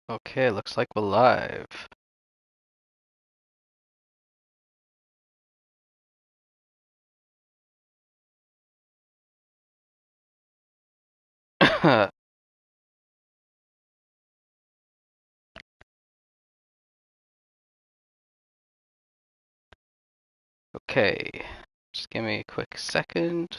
Okay, looks like we're live. Okay, just give me a quick second.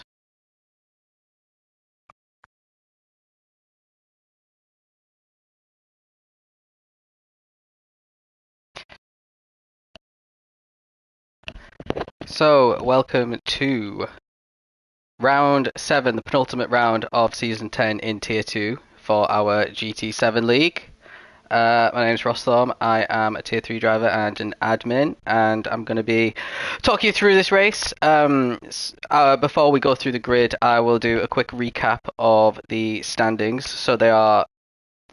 So, welcome to round 7, the penultimate round of season 10 in tier 2 for our GT7 league. My name is Rosthorn. I am a tier 3 driver and an admin, and I'm going to be talking you through this race. Before we go through the grid, I will do a quick recap of the standings. So there are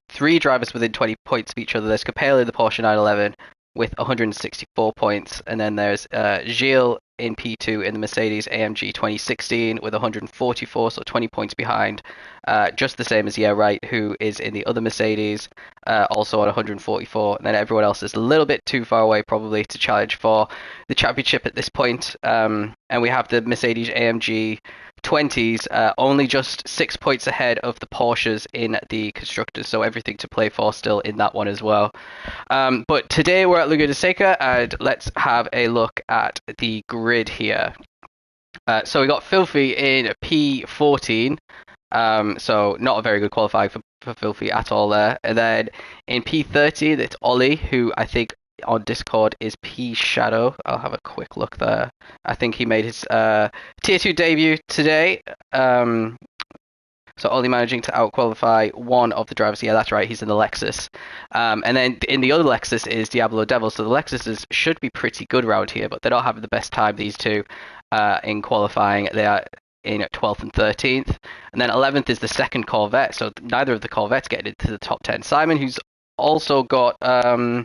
3 drivers within 20 points of each other. There's Capello in the Porsche 911 with 164 points, and then there's Gilles in P2 in the Mercedes AMG 2016 with 144, so 20 points behind, just the same as Wright, who is in the other Mercedes, also on 144. And then everyone else is a little bit too far away probably to challenge for the championship at this point. And we have the Mercedes AMG 20s, only just 6 points ahead of the Porsches in the constructors, so everything to play for still in that one as well. But today we're at Laguna Seca, and let's have a look at the grid here. So we got Filthy in P14, so not a very good qualifying for Filthy at all there. And then in P30, it's Ollie, who I think on Discord is P Shadow. I'll have a quick look there. I think he made his tier 2 debut today. So only managing to out-qualify one of the drivers. Yeah, that's right. He's in the Lexus. And then in the other Lexus is Diablo Devil. So the Lexuses should be pretty good around here, but they don't have the best time, these two, in qualifying. They are in 12th and 13th. And then 11th is the second Corvette. So neither of the Corvettes get into the top 10. Simon, who's also got, I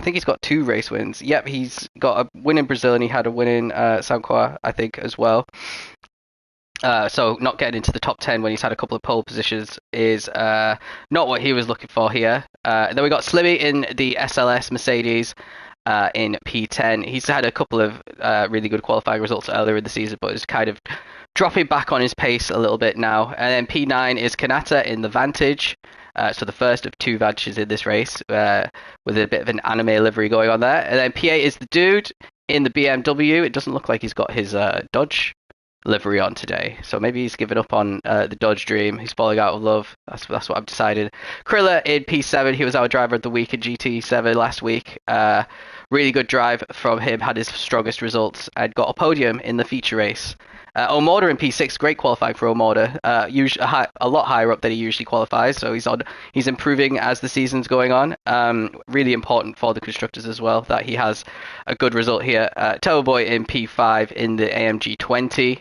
think he's got 2 race wins. Yep, he's got a win in Brazil and he had a win in San Juan, I think, as well. So not getting into the top 10 when he's had a couple of pole positions is not what he was looking for here. Then we got Slimmy in the SLS Mercedes in P10. He's had a couple of really good qualifying results earlier in the season, but is kind of dropping back on his pace a little bit now. And then P9 is Kanata in the Vantage. So the first of 2 Vantages in this race, with a bit of an anime livery going on there. And then P8 is the Dude in the BMW. It doesn't look like he's got his Dodge livery on today, so maybe he's given up on the Dodge dream. He's falling out of love. That's what I've decided. Krilla in P7. He was our driver of the week in GT7 last week. Really good drive from him. Had his strongest results and got a podium in the feature race. Omoda in P6, great qualifying for Omoda. Usually a lot higher up than he usually qualifies, so he's improving as the season's going on. Really important for the constructors as well that he has a good result here. Turbo Boy in P5 in the AMG 20.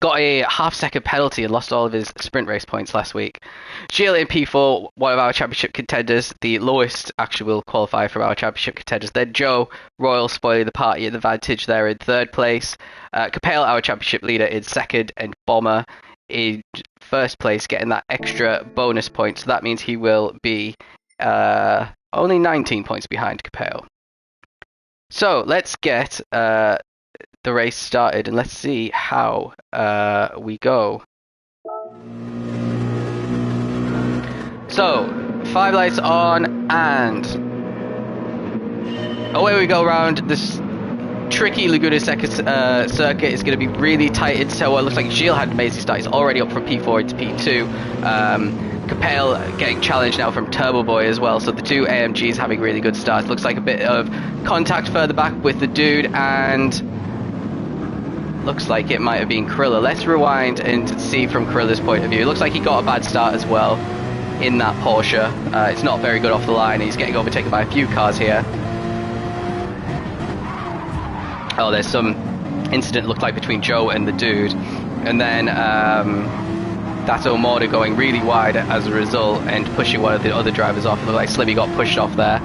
Got a half-second penalty and lost all of his sprint race points last week. Gilles in P4, one of our championship contenders, the lowest actual qualifier from our championship contenders. Then Joe Royal spoiling the party at the Vantage there in 3rd place. Capel, our championship leader, in 2nd, and Bomber in 1st place, getting that extra bonus point. So that means he will be only 19 points behind Capel. So let's get the race started and let's see how we go. So 5 lights on and away we go around this tricky Laguna Seca circuit. Is going to be really tight into what looks like Gilles had an amazing start. He's already up from P4 into P2. Capel getting challenged now from Turbo Boy as well, so the 2 AMGs having really good starts. Looks like a bit of contact further back with the Dude, and looks like it might have been Krilla. Let's rewind and see from Krilla's point of view. It looks like he got a bad start as well in that Porsche. It's not very good off the line. He's getting overtaken by a few cars here. Oh, there's some incident looked like between Joe and the Dude. And then that's Omoda going really wide as a result and pushing one of the other drivers off. It looked like Slimmy got pushed off there.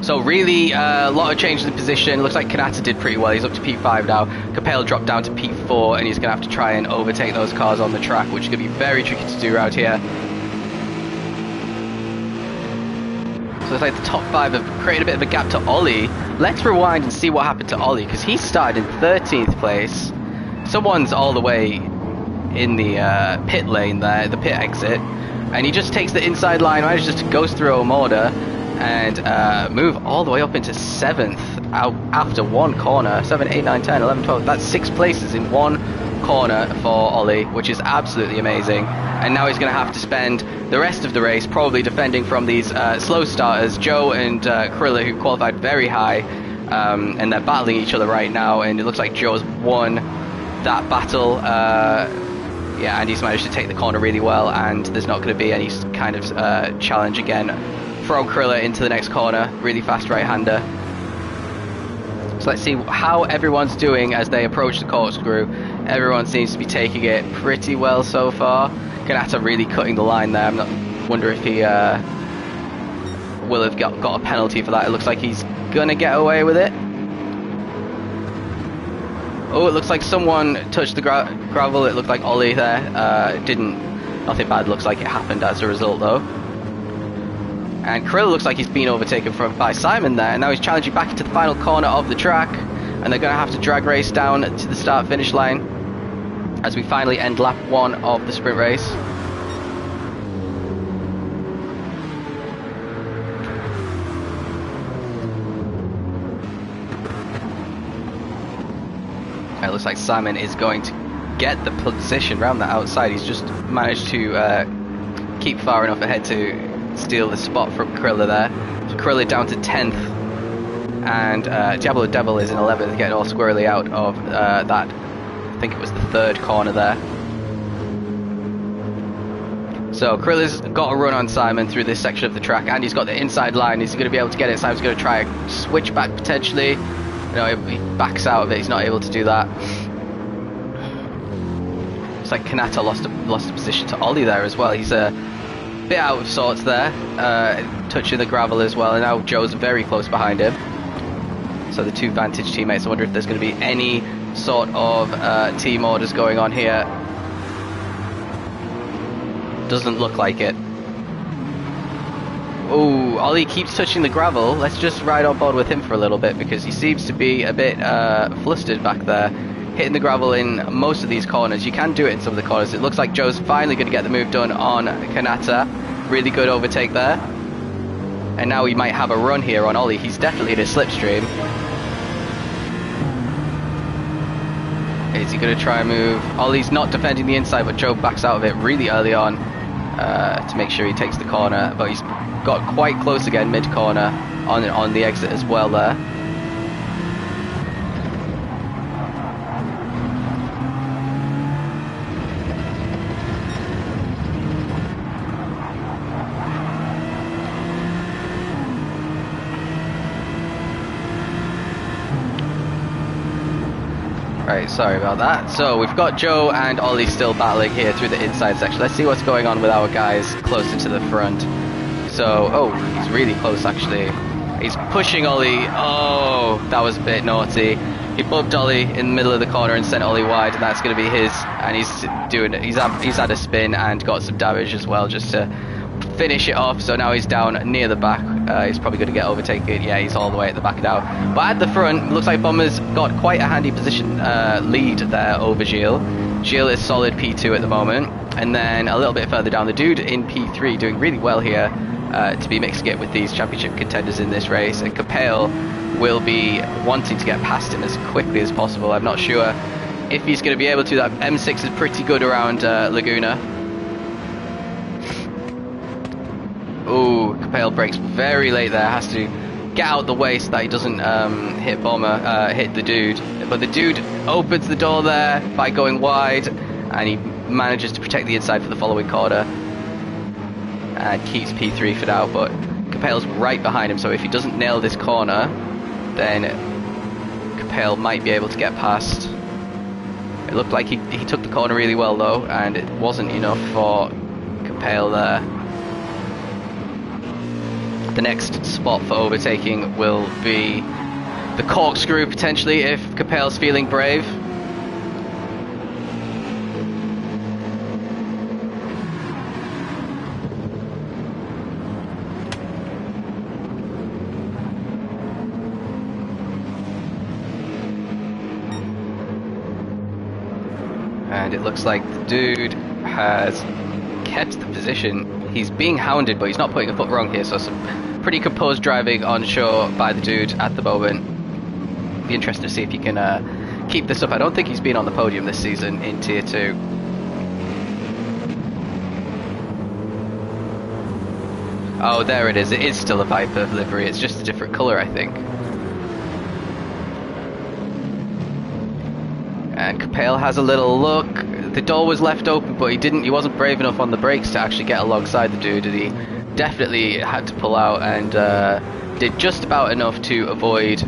So really a lot of changes in position. Looks like Kanata did pretty well. He's up to P5 now. Capel dropped down to P4 and he's going to have to try and overtake those cars on the track, which is going to be very tricky to do around here. So it's like the top 5 have created a bit of a gap to Ollie. Let's rewind and see what happened to Ollie, because he started in 13th place. Someone's all the way in the pit lane there, the pit exit, and he just takes the inside line, manages to go through Omoda and move all the way up into 7th out after one corner. 7, 8, 9, 10, 11, 12. That's 6 places in one corner for Ollie, which is absolutely amazing. And now he's going to have to spend the rest of the race probably defending from these slow starters, Joe and Krilla, who qualified very high, and they're battling each other right now, and it looks like Joe's won that battle. Yeah, and he's managed to take the corner really well, and there's not going to be any kind of challenge again. Throw Krilla into the next corner, really fast right-hander. So let's see how everyone's doing as they approach the corkscrew. Everyone seems to be taking it pretty well so far. Ganata really cutting the line there. I'm not wonder if he will have got a penalty for that. It looks like he's gonna get away with it. Oh, it looks like someone touched the gravel. It looked like Ollie there. Nothing bad looks like it happened as a result though. And Krill looks like he's been overtaken by Simon there, and now he's challenging back into the final corner of the track, and they're going to have to drag race down to the start-finish line as we finally end lap 1 of the sprint race. It looks like Simon is going to get the position around the outside. He's just managed to keep far enough ahead to steal the spot from Krilla there. So Krilla down to 10th, and Diablo Devil is in 11th, getting all squirrely out of that. I think it was the 3rd corner there. So Krilla's got a run on Simon through this section of the track, and he's got the inside line. Is he going to be able to get it? Simon's going to try a switch back potentially. No, he backs out of it. He's not able to do that. It's like Kanata lost a position to Ollie there as well. He's a bit out of sorts there, touching the gravel as well, and now Joe's very close behind him. So the 2 Vantage teammates, I wonder if there's going to be any sort of team orders going on here. Doesn't look like it. Oh, Ollie keeps touching the gravel. Let's just ride on board with him for a little bit, because he seems to be a bit flustered back there, hitting the gravel in most of these corners. You can do it in some of the corners. It looks like Joe's finally going to get the move done on Kanata. Really good overtake there. And now we might have a run here on Ollie. He's definitely in a slipstream. Is he going to try and move? Ollie's not defending the inside, but Joe backs out of it really early on to make sure he takes the corner. But he's got quite close again mid-corner on the exit as well there. Right, sorry about that. So we've got Joe and Ollie still battling here through the inside section. Let's see what's going on with our guys closer to the front. So, oh, he's really close actually. He's pushing Ollie. Oh, that was a bit naughty. He bumped Ollie in the middle of the corner and sent Ollie wide, and that's going to be his. And he's had a spin and got some damage as well, just to finish it off. So now he's down near the back. He's probably going to get overtaken. Yeah, he's all the way at the back now. But at the front, looks like Bomber's got quite a handy position lead there over Gilles. Gilles is solid P2 at the moment. And then a little bit further down, the dude in P3 doing really well here to be mixing it with these championship contenders in this race. And Capel will be wanting to get past him as quickly as possible. I'm not sure if he's going to be able to. That M6 is pretty good around Laguna. Ooh, Capel brakes very late there, has to get out the way so that he doesn't hit the dude. But the dude opens the door there by going wide, and he manages to protect the inside for the following corner and keeps P3 for now. But Capel's right behind him, so if he doesn't nail this corner, then Capel might be able to get past. It looked like he took the corner really well though, and it wasn't enough for Capel there. The next spot for overtaking will be the corkscrew potentially, if Capel's feeling brave. And it looks like the dude has kept the position. He's being hounded, but he's not putting a foot wrong here, so some pretty composed driving onshore by the dude at the moment. Be interested to see if he can keep this up. I don't think he's been on the podium this season in Tier 2. Oh, there it is. It is still a Viper livery. It's just a different colour, I think. And Capel has a little look. The door was left open, but he wasn't brave enough on the brakes to actually get alongside the dude, and he definitely had to pull out and did just about enough to avoid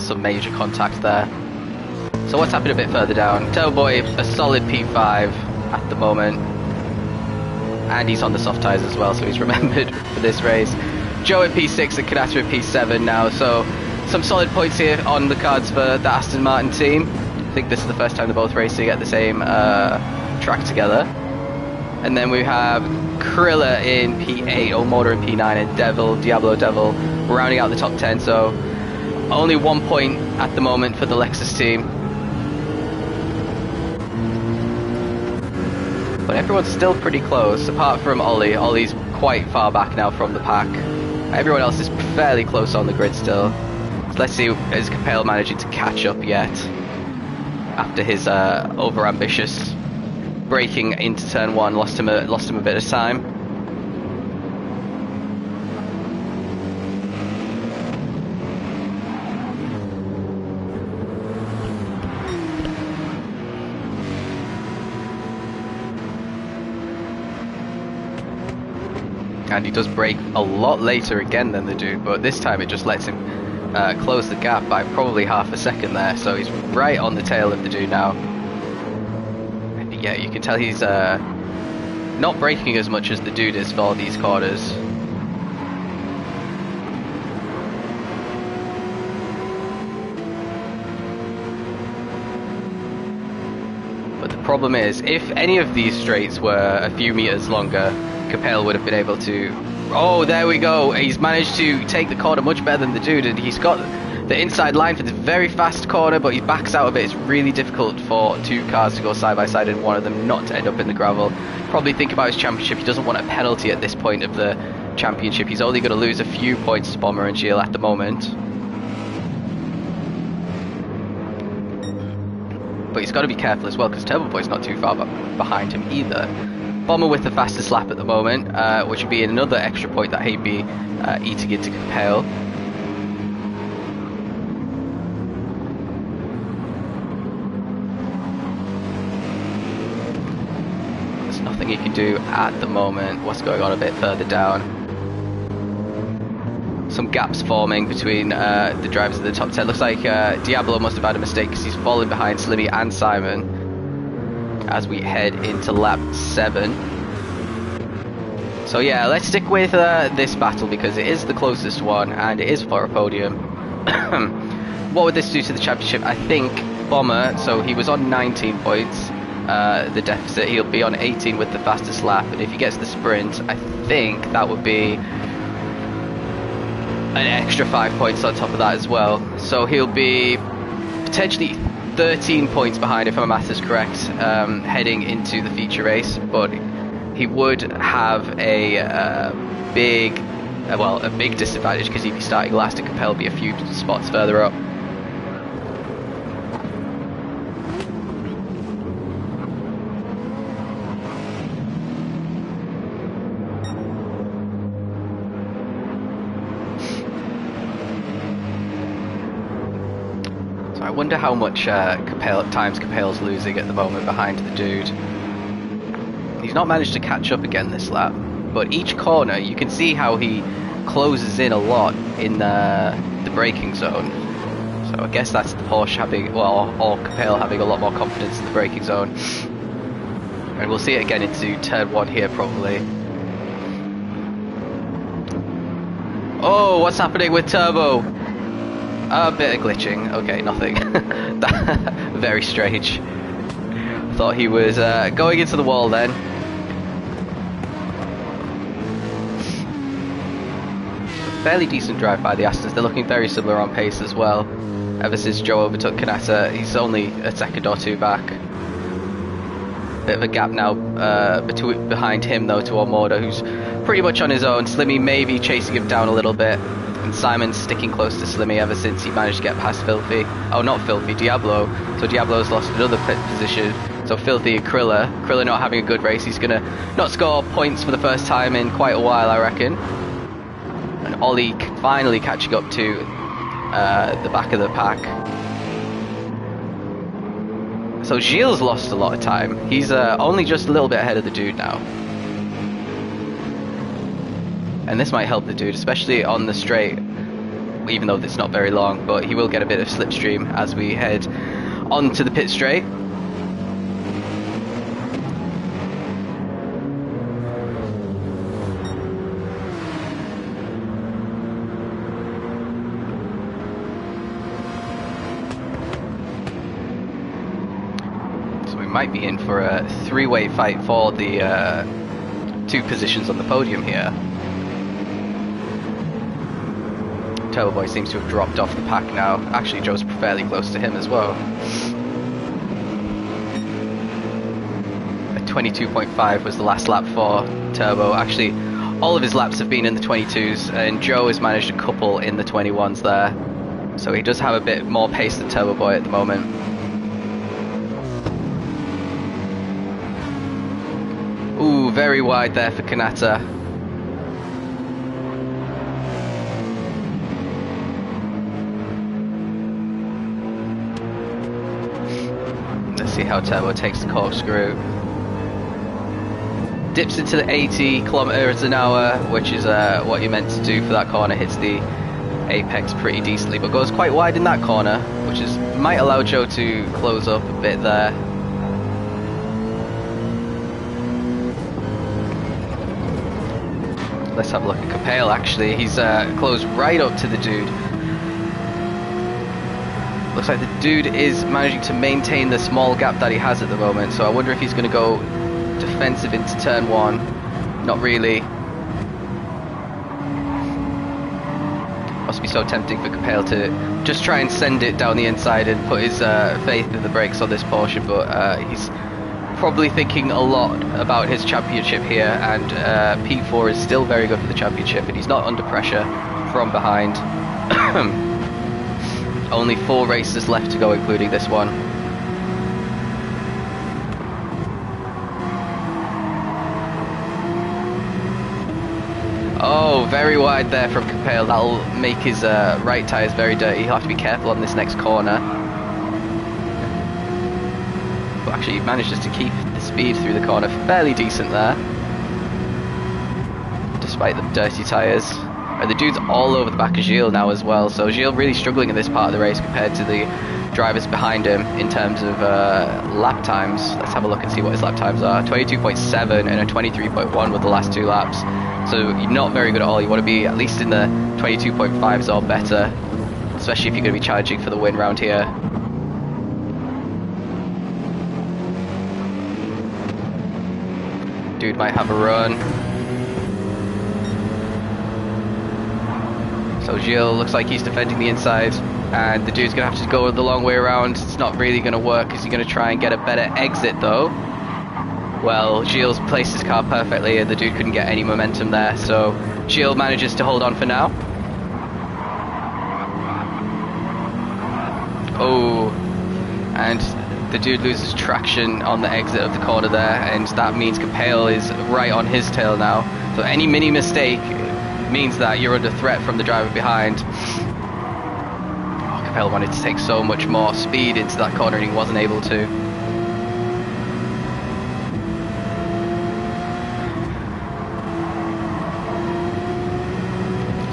some major contact there. So what's happened a bit further down? Turbo Boy, a solid P5 at the moment. And he's on the soft tyres as well, so he's remembered for this race. Joe at P6 and Kanata at P7 now, so some solid points here on the cards for the Aston Martin team. I think this is the first time they're both racing at the same track together. And then we have Krilla in P8, Omoda in P9, and Diablo Devil rounding out the top 10, so only 1 point at the moment for the Lexus team. But everyone's still pretty close, apart from Ollie. Ollie's quite far back now from the pack. Everyone else is fairly close on the grid still. So let's see, is Capel managing to catch up yet? After his over-ambitious braking into turn 1, lost him a bit of time. And he does brake a lot later again than the dude, but this time it just lets him close the gap by probably half a second there, so he's right on the tail of the dude now. And yeah, you can tell he's not braking as much as the dude is for these corners. But the problem is, if any of these straights were a few meters longer, Capel would have been able to... Oh, there we go. He's managed to take the corner much better than the dude, and he's got the inside line for this very fast corner, but he backs out of it. It's really difficult for two cars to go side by side and one of them not to end up in the gravel. Probably think about his championship. He doesn't want a penalty at this point of the championship. He's only going to lose a few points to Bomber and Gilles at the moment. But he's got to be careful as well, because Turbo Boy's not too far behind him either. Bomber with the fastest lap at the moment, which would be another extra point that he'd be eating into Capel. There's nothing he can do at the moment. What's going on a bit further down? Some gaps forming between the drivers of the top 10. Looks like Diablo must have had a mistake because he's falling behind Slimmy and Simon as we head into lap 7. So yeah, let's stick with this battle because it is the closest one and it is for a podium. What would this do to the championship? I think Bomber, so he was on 19 points, the deficit, he'll be on 18 with the fastest lap, and if he gets the sprint, I think that would be an extra 5 points on top of that as well. So he'll be potentially 13 points behind, if my math is correct, heading into the feature race, but he would have a big disadvantage because he'd be starting last and Capel be a few spots further up. So I wonder how much times Capel's losing at the moment behind the dude. He's not managed to catch up again this lap, but each corner you can see how he closes in a lot in the braking zone. So I guess that's the Porsche having, well, or Capel having a lot more confidence in the braking zone. And we'll see it again into turn 1 here probably. Oh, what's happening with Turbo? A bit of glitching. Okay, nothing. Very strange. Thought he was going into the wall then. Fairly decent drive by the Astons. They're looking very similar on pace as well. Ever since Joe overtook Kanata, he's only a second or two back. Bit of a gap now behind him though to Ormoda, who's pretty much on his own. Slimmy maybe chasing him down a little bit, and Simon's sticking close to Slimmy ever since he managed to get past Filthy. Oh, not Filthy, Diablo. So Diablo's lost another pit position. So Filthy and Krilla not having a good race. He's gonna not score points for the first time in quite a while, I reckon. And Ollie finally catching up to the back of the pack. So Gilles lost a lot of time. He's only just a little bit ahead of the dude now. And this might help the dude, especially on the straight, even though it's not very long, but he will get a bit of slipstream as we head onto the pit straight. Might be in for a three-way fight for the 2 positions on the podium here. Turbo Boy seems to have dropped off the pack now. Actually, Joe's fairly close to him as well. A 22.5 was the last lap for Turbo. Actually, all of his laps have been in the 22s, and Joe has managed a couple in the 21s there. So he does have a bit more pace than Turbo Boy at the moment. Ooh, very wide there for Kanata. Let's see how Turbo takes the corkscrew. Dips into the 80 kilometers an hour, which is what you're meant to do for that corner. Hits the apex pretty decently, but goes quite wide in that corner, which might allow Joe to close up a bit there. Let's have a look at Capel. Actually, he's closed right up to the dude. Looks like the dude is managing to maintain the small gap that he has at the moment, so I wonder if he's going to go defensive into turn 1. Not really. Must be so tempting for Capel to just try and send it down the inside and put his faith in the brakes on this portion, but he's probably thinking a lot about his championship here, and P4 is still very good for the championship, and he's not under pressure from behind. Only 4 races left to go, including this one. Oh, very wide there from Capel. That'll make his right tyres very dirty. He'll have to be careful on this next corner. But actually, he manages to keep the speed through the corner fairly decent there, despite the dirty tyres. And the dude's all over the back of Gilles now as well, so Gilles really struggling in this part of the race compared to the drivers behind him in terms of lap times. Let's have a look and see what his lap times are. 22.7 and a 23.1 with the last 2 laps. So you're not very good at all. You want to be at least in the 22.5s or better, especially if you're going to be challenging for the win round here. Dude might have a run. So Gilles looks like he's defending the inside, and the dude's going to have to go the long way around. It's not really going to work. Is he going to try and get a better exit though? Well, Gilles placed his car perfectly and the dude couldn't get any momentum there, so Gilles manages to hold on for now. Oh, and the dude loses traction on the exit of the corner there, and that means Capel is right on his tail now. So any mini mistake means that you're under threat from the driver behind. Oh, Capel wanted to take so much more speed into that corner and he wasn't able to.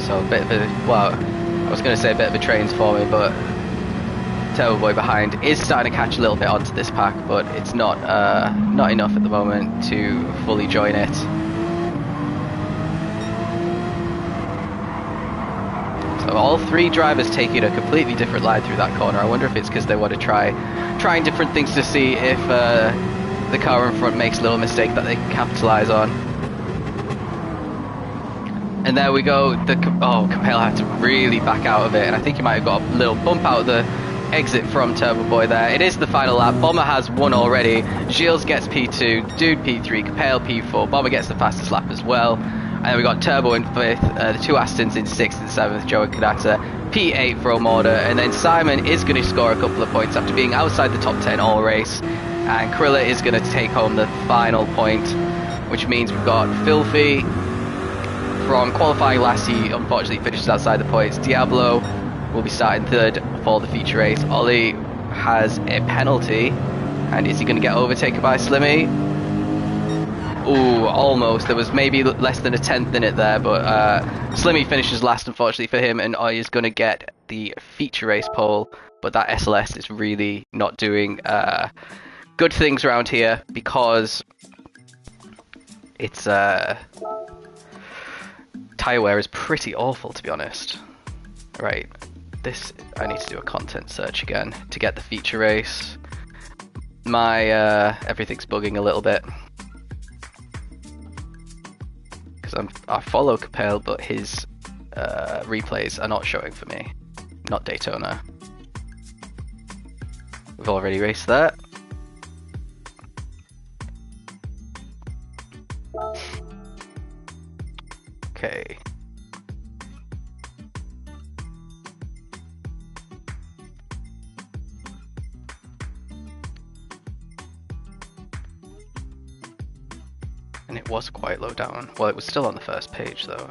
So a bit of a, well, I was going to say a bit of a trains for me, but Turbo Boy behind is starting to catch a little bit onto this pack, but it's not enough at the moment to fully join it. So all 3 drivers taking a completely different line through that corner. I wonder if it's because they want to trying different things to see if the car in front makes a little mistake that they can capitalise on. And there we go. Oh, Capel had to really back out of it, and I think he might have got a little bump out of the exit from Turbo Boy there. It is the final lap. Bomber has won already. Gilles gets P2, Dude P3, Capel P4. Bomber gets the fastest lap as well. And then we got Turbo in 5th, the two Astons in 6th and 7th, Joe and Kanata, P8 for Omorda, and then Simon is going to score a couple of points after being outside the top 10 all race. And Krilla is going to take home the final point, which means we've got Filthy from qualifying last. He unfortunately finishes outside the points. Diablo will be starting 3rd for the feature race. Ollie has a penalty, and is he going to get overtaken by Slimmy? Ooh, almost. There was maybe less than a 10th in it there, but Slimmy finishes last, unfortunately for him, and Ollie is going to get the feature race pole. But that SLS is really not doing good things around here, because it's tyre wear is pretty awful, to be honest. Right, this, I need to do a content search again to get the feature race. My everything's bugging a little bit, because I follow Capel, but his replays are not showing for me. Not Daytona. We've already raced that. Okay. And it was quite low down. Well, it was still on the first page though.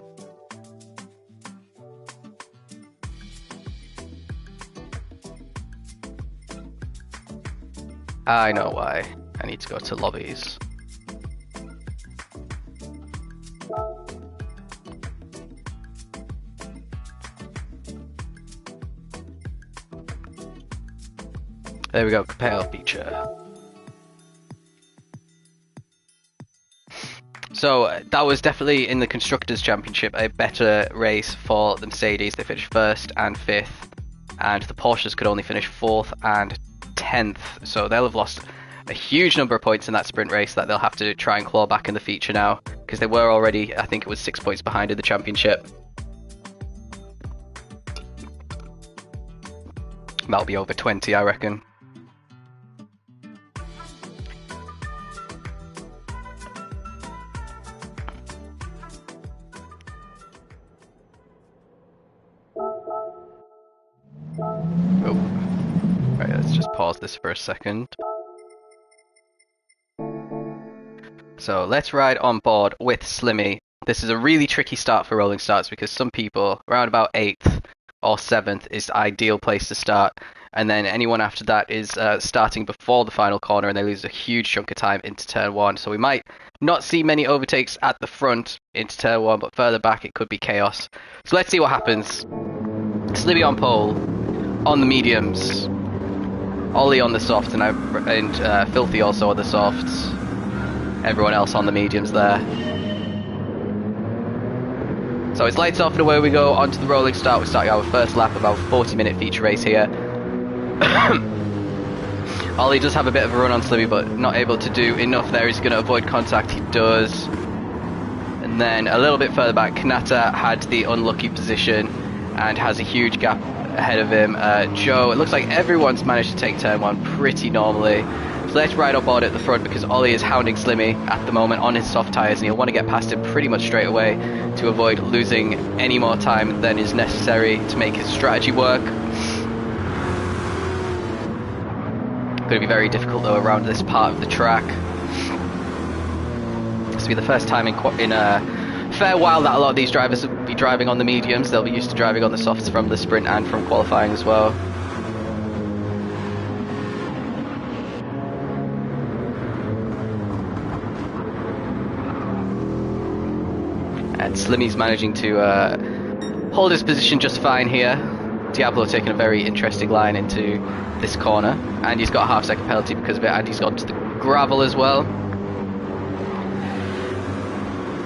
I know why. I need to go to lobbies. There we go, Capel feature. So that was definitely in the Constructors' Championship a better race for the Mercedes. They finished 1st and 5th, and the Porsches could only finish 4th and 10th. So they'll have lost a huge number of points in that sprint race that they'll have to try and claw back in the feature now, because they were already, I think it was 6 points behind in the championship. That'll be over 20, I reckon. Oh, right, let's just pause this for a second. So let's ride on board with Slimmy. This is a really tricky start for rolling starts, because some people around about 8th or 7th is the ideal place to start, and then anyone after that is starting before the final corner, and they lose a huge chunk of time into turn 1. So we might not see many overtakes at the front into turn 1, but further back it could be chaos. So let's see what happens. Slimmy on pole, on the mediums, Ollie on the softs, and Filthy also on the softs. Everyone else on the mediums there. So it's lights off and away we go onto the rolling start. We're starting our first lap, about 40-minute feature race here. Ollie does have a bit of a run on Slimmy, but not able to do enough there. He's going to avoid contact. He does. And then a little bit further back, Kanata had the unlucky position and has a huge gap ahead of him. Joe, it looks like everyone's managed to take turn 1 pretty normally. So let's ride on board at the front, because Ollie is hounding Slimmy at the moment on his soft tyres, and he'll want to get past him pretty much straight away to avoid losing any more time than is necessary to make his strategy work. Going to be very difficult though around this part of the track. This will be the first time in a fair while that a lot of these drivers will be driving on the mediums. They'll be used to driving on the softs from the sprint and from qualifying as well. And Slimmy's managing to hold his position just fine here. Diablo taking a very interesting line into this corner, and he's got a half-second penalty because of it, and he's gone to the gravel as well.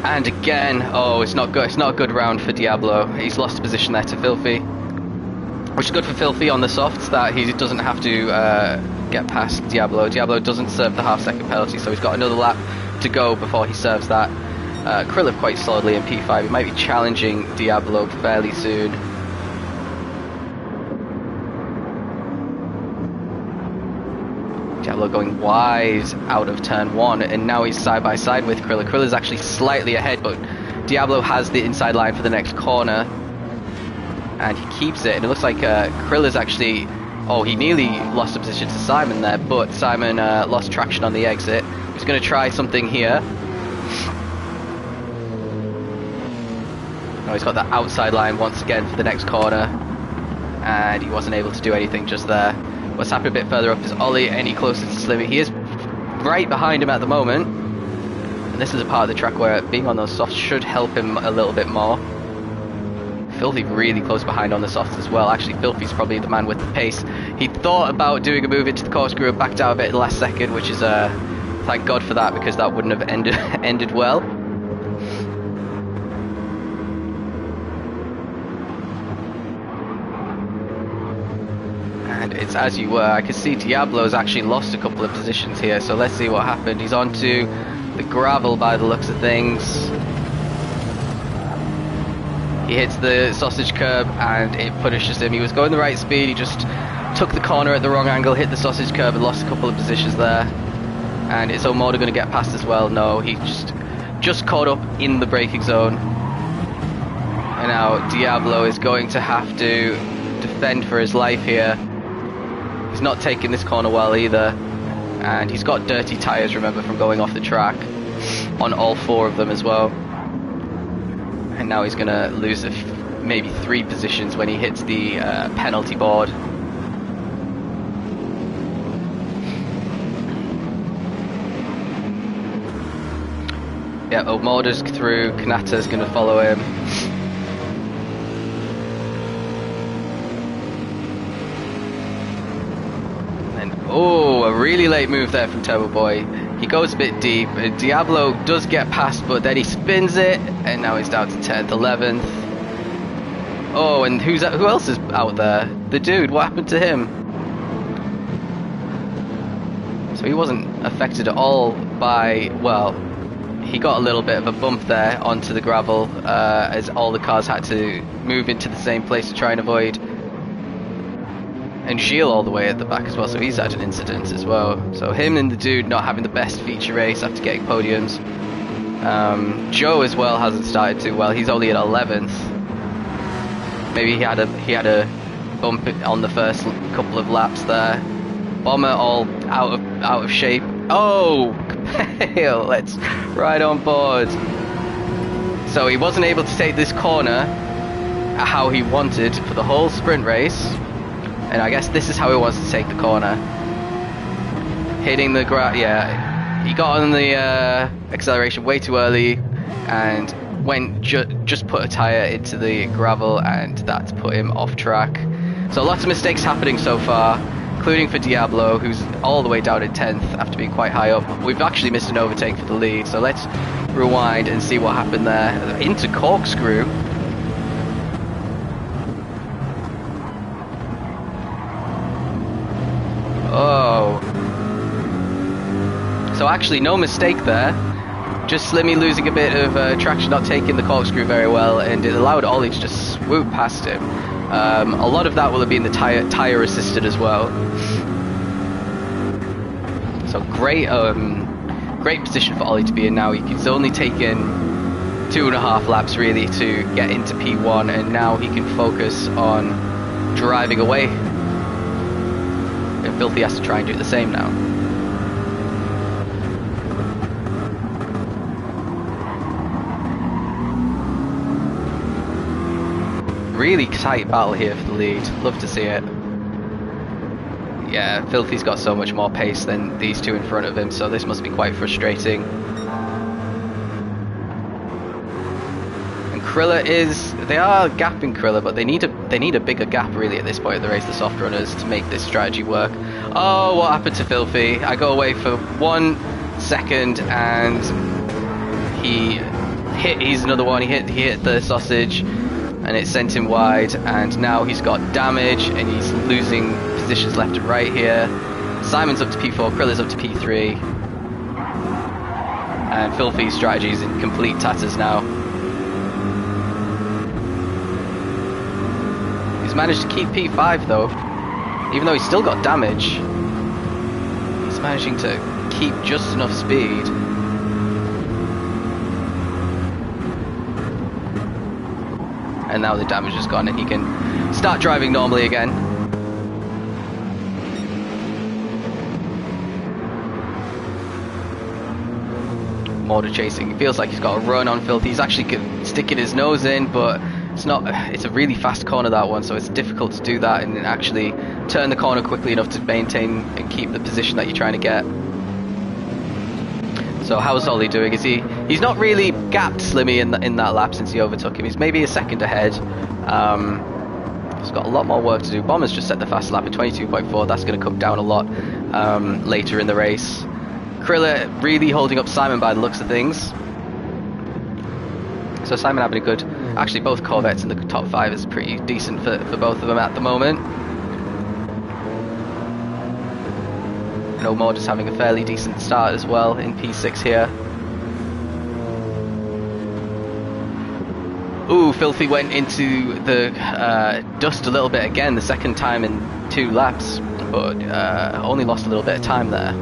And again, oh, it's not good. It's not a good round for Diablo. He's lost position there to Filthy, which is good for Filthy on the softs, that he doesn't have to get past Diablo. Diablo doesn't serve the half-second penalty, so he's got another lap to go before he serves that. Krillov quite solidly in P5. He might be challenging Diablo fairly soon. Diablo going wide out of turn 1, and now he's side by side with Krilla. Krilla's actually slightly ahead, but Diablo has the inside line for the next corner, and he keeps it. And it looks like Krilla's actually... Oh, he nearly lost a position to Simon there, but Simon lost traction on the exit. He's going to try something here. Oh, he's got that outside line once again for the next corner, and he wasn't able to do anything just there. What's happened a bit further up is Ollie any closer to Slimmy. He is right behind him at the moment, and this is a part of the track where being on those softs should help him a little bit more. Filthy really close behind on the softs as well. Actually, Filthy's probably the man with the pace. He thought about doing a move into the corkscrew and backed out a bit at the last second, which is thank God for that, because that wouldn't have ended well. And it's as you were. I can see Diablo's actually lost a couple of positions here, so let's see what happened. He's onto the gravel by the looks of things. He hits the sausage curb and it punishes him. He was going the right speed, he just took the corner at the wrong angle, hit the sausage curb and lost a couple of positions there. And is Omoda going to get past as well? No, he just caught up in the braking zone. And now Diablo is going to have to defend for his life here. He's not taking this corner well either. And he's got dirty tyres, remember, from going off the track. On all 4 of them as well. And now he's going to lose maybe 3 positions when he hits the penalty board. Yeah, Omoda's through, Kanata's going to follow him. And oh, a really late move there from Turbo Boy. He goes a bit deep, and Diablo does get past, but then he spins it, and now he's down to 10th, 11th. Oh, and who else is out there? The dude, what happened to him? So he wasn't affected at all by, well, he got a little bit of a bump there onto the gravel, as all the cars had to move into the same place to try and avoid. And Gilles all the way at the back as well, so he's had an incident as well. So him and the dude not having the best feature race after getting podiums. Joe as well hasn't started too well. He's only at 11th. Maybe he had a bump on the first couple of laps there. Bomber all out of shape. Oh, let's ride on board. So he wasn't able to take this corner how he wanted for the whole sprint race. And I guess this is how he wants to take the corner. Hitting the ground, yeah. He got on the acceleration way too early and went just put a tyre into the gravel, and that's put him off track. So lots of mistakes happening so far, including for Diablo, who's all the way down at 10th after being quite high up. We've actually missed an overtake for the lead, so let's rewind and see what happened there. Into corkscrew. Oh. So actually no mistake there. Just Slimmy losing a bit of traction, not taking the corkscrew very well, and it allowed Ollie to just swoop past him. A lot of that will have been the tyre assisted as well. So great position for Ollie to be in now. He's only taken 2.5 laps really to get into P1, and now he can focus on driving away. And Filthy has to try and do the same now. Really tight battle here for the lead. Love to see it. Yeah, Filthy's got so much more pace than these two in front of him, so this must be quite frustrating. And Krilla they are gapping Krilla, but they need a bigger gap really at this point of the race, the soft runners, to make this strategy work. Oh, what happened to Filthy? I go away for 1 second and he's another one. He hit the sausage, and it sent him wide, and now he's got damage and he's losing positions left and right here. Simon's up to P4, Krilla's up to P3, and Filthy's strategy is in complete tatters now. He's managed to keep P5 though, even though he's still got damage. He's He's managing to keep just enough speed. And now the damage is gone and he can start driving normally again. Mortar chasing. He feels like he's got a run on Filthy. He's actually sticking his nose in, but it's not. It's a really fast corner, that one, so it's difficult to do that and actually turn the corner quickly enough to maintain and keep the position that you're trying to get. So how's Ollie doing? He's not really gapped Slimmy in that lap since he overtook him. He's maybe a second ahead. He's got a lot more work to do. Bomber's just set the fast lap at 22.4. That's going to come down a lot later in the race. Krilla really holding up Simon by the looks of things. So Simon having a good... Actually, both Corvettes in the top 5 is pretty decent for both of them at the moment. No more just having a fairly decent start as well in P6 here. Ooh, Filthy went into the dust a little bit again, the second time in 2 laps, but only lost a little bit of time there.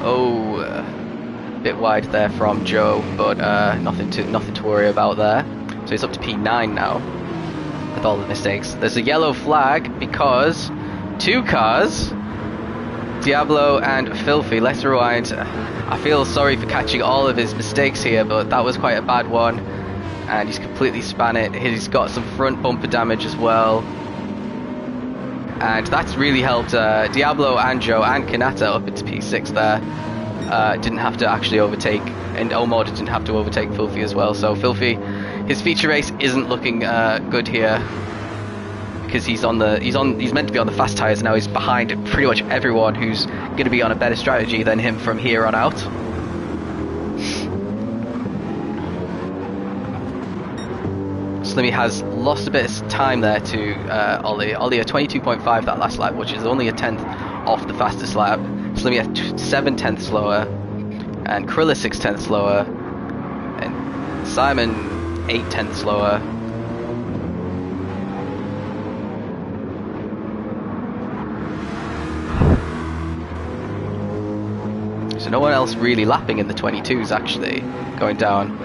Oh, a bit wide there from Joe, but nothing to worry about there. So he's up to P9 now with all the mistakes. There's a yellow flag because 2 cars, Diablo and Filthy. Let's rewind. I feel sorry for catching all of his mistakes here, but that was quite a bad one, and he's completely span it. He's got some front bumper damage as well, and that's really helped Diablo and Joe and Kanata up into P6 there. Didn't have to actually overtake, and Omod didn't have to overtake Filthy as well. So Filthy, his feature race isn't looking good here, because he's meant to be on the fast tires now. He's behind pretty much everyone who's going to be on a better strategy than him from here on out. Slimmy has lost a bit of time there to Ollie. Ollie a 22.5 that last lap, which is only a 10th off the fastest lap. Slimmy a 7/10 slower, and Krilla 6/10 slower, and Simon 8/10 slower. So no one else really lapping in the 22s actually, going down.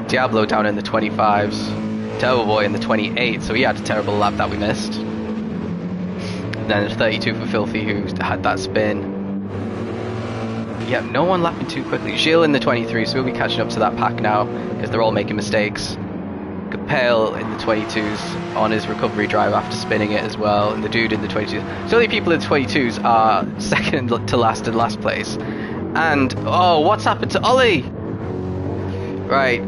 Diablo down in the 25s, Turbo Boy in the 28, so he had a terrible lap that we missed. And then a 32 for Filthy, who had that spin. Yeah, no one lapping too quickly. Gilles in the 23, so we'll be catching up to that pack now, because they're all making mistakes. Capel in the 22s on his recovery drive after spinning it as well, and the dude in the 22s. So the only people in the 22s are second to last in last place. And, oh, what's happened to Ollie? Right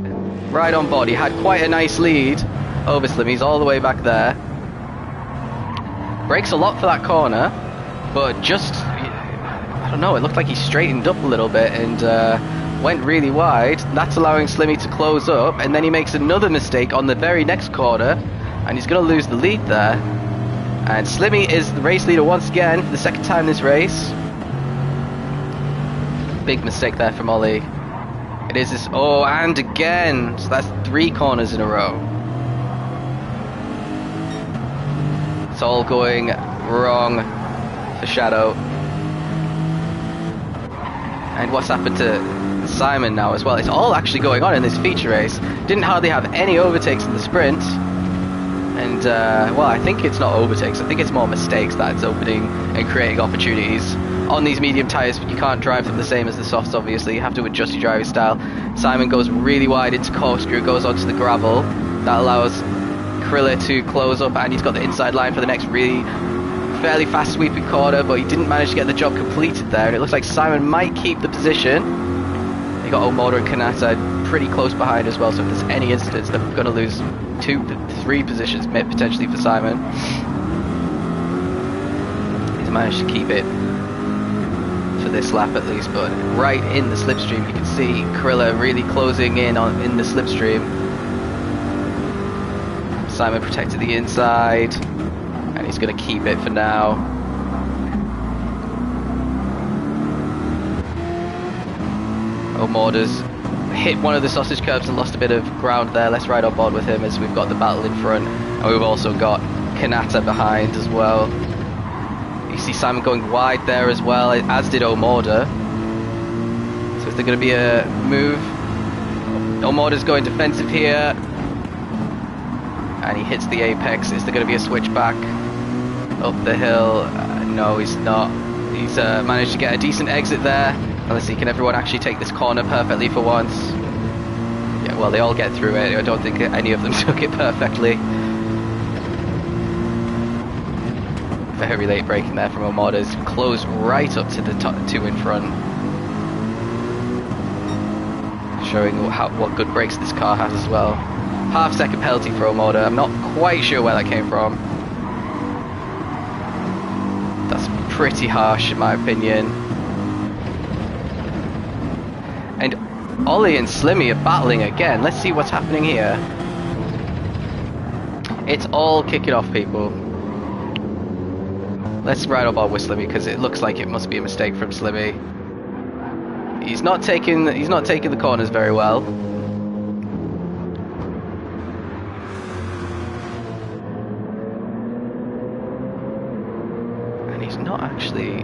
on board. He had quite a nice lead over Slim. He's all the way back there. Brakes a lot for that corner, but just, I don't know, it looked like he straightened up a little bit and went really wide. That's allowing Slimmy to close up, and then he makes another mistake on the very next corner, and he's going to lose the lead there. And Slimmy is the race leader once again for the second time this race. Big mistake there from Ollie. It is this, oh, and again, so that's 3 corners in a row. It's all going wrong for Shadow. And what's happened to Simon now as well? It's all actually going on in this feature race. Didn't hardly have any overtakes in the sprint. And, well, I think it's not overtakes. I think it's more mistakes that's opening and creating opportunities. On these medium tyres, you can't drive them the same as the softs, obviously. You have to adjust your driving style. Simon goes really wide into corkscrew, goes onto the gravel. That allows Krilla to close up, and he's got the inside line for the next really fairly fast sweeping corner, but he didn't manage to get the job completed there. And it looks like Simon might keep the position. They got Omoda and Kanata pretty close behind as well, so if there's any incidents, they're going to lose 2 to 3 positions potentially for Simon. He's managed to keep it for this lap at least, but right in the slipstream you can see Krilla really closing in the slipstream. Simon protected the inside, and he's going to keep it for now. O'Morder's hit one of the sausage curbs and lost a bit of ground there. Let's ride on board with him as we've got the battle in front, and we've also got Kanata behind as well. You see Simon going wide there as well, as did Omorda. So is there going to be a move? Omorda's going defensive here. And he hits the apex. Is there going to be a switchback up the hill? No, he's not. He's managed to get a decent exit there. Let's see, can everyone actually take this corner perfectly for once? Yeah, well, they all get through it. I don't think any of them took it perfectly. Very late braking there from Omorda's. Closed right up to the top two in front. Showing what good brakes this car has as well. Half-second penalty for Omorda. I'm not quite sure where that came from. That's pretty harsh in my opinion. And Ollie and Slimmy are battling again. Let's see what's happening here. It's all kicking off, people. Let's ride up on with Slimmy because it looks like it must be a mistake from Slimmy. He's not taking the corners very well. And he's not actually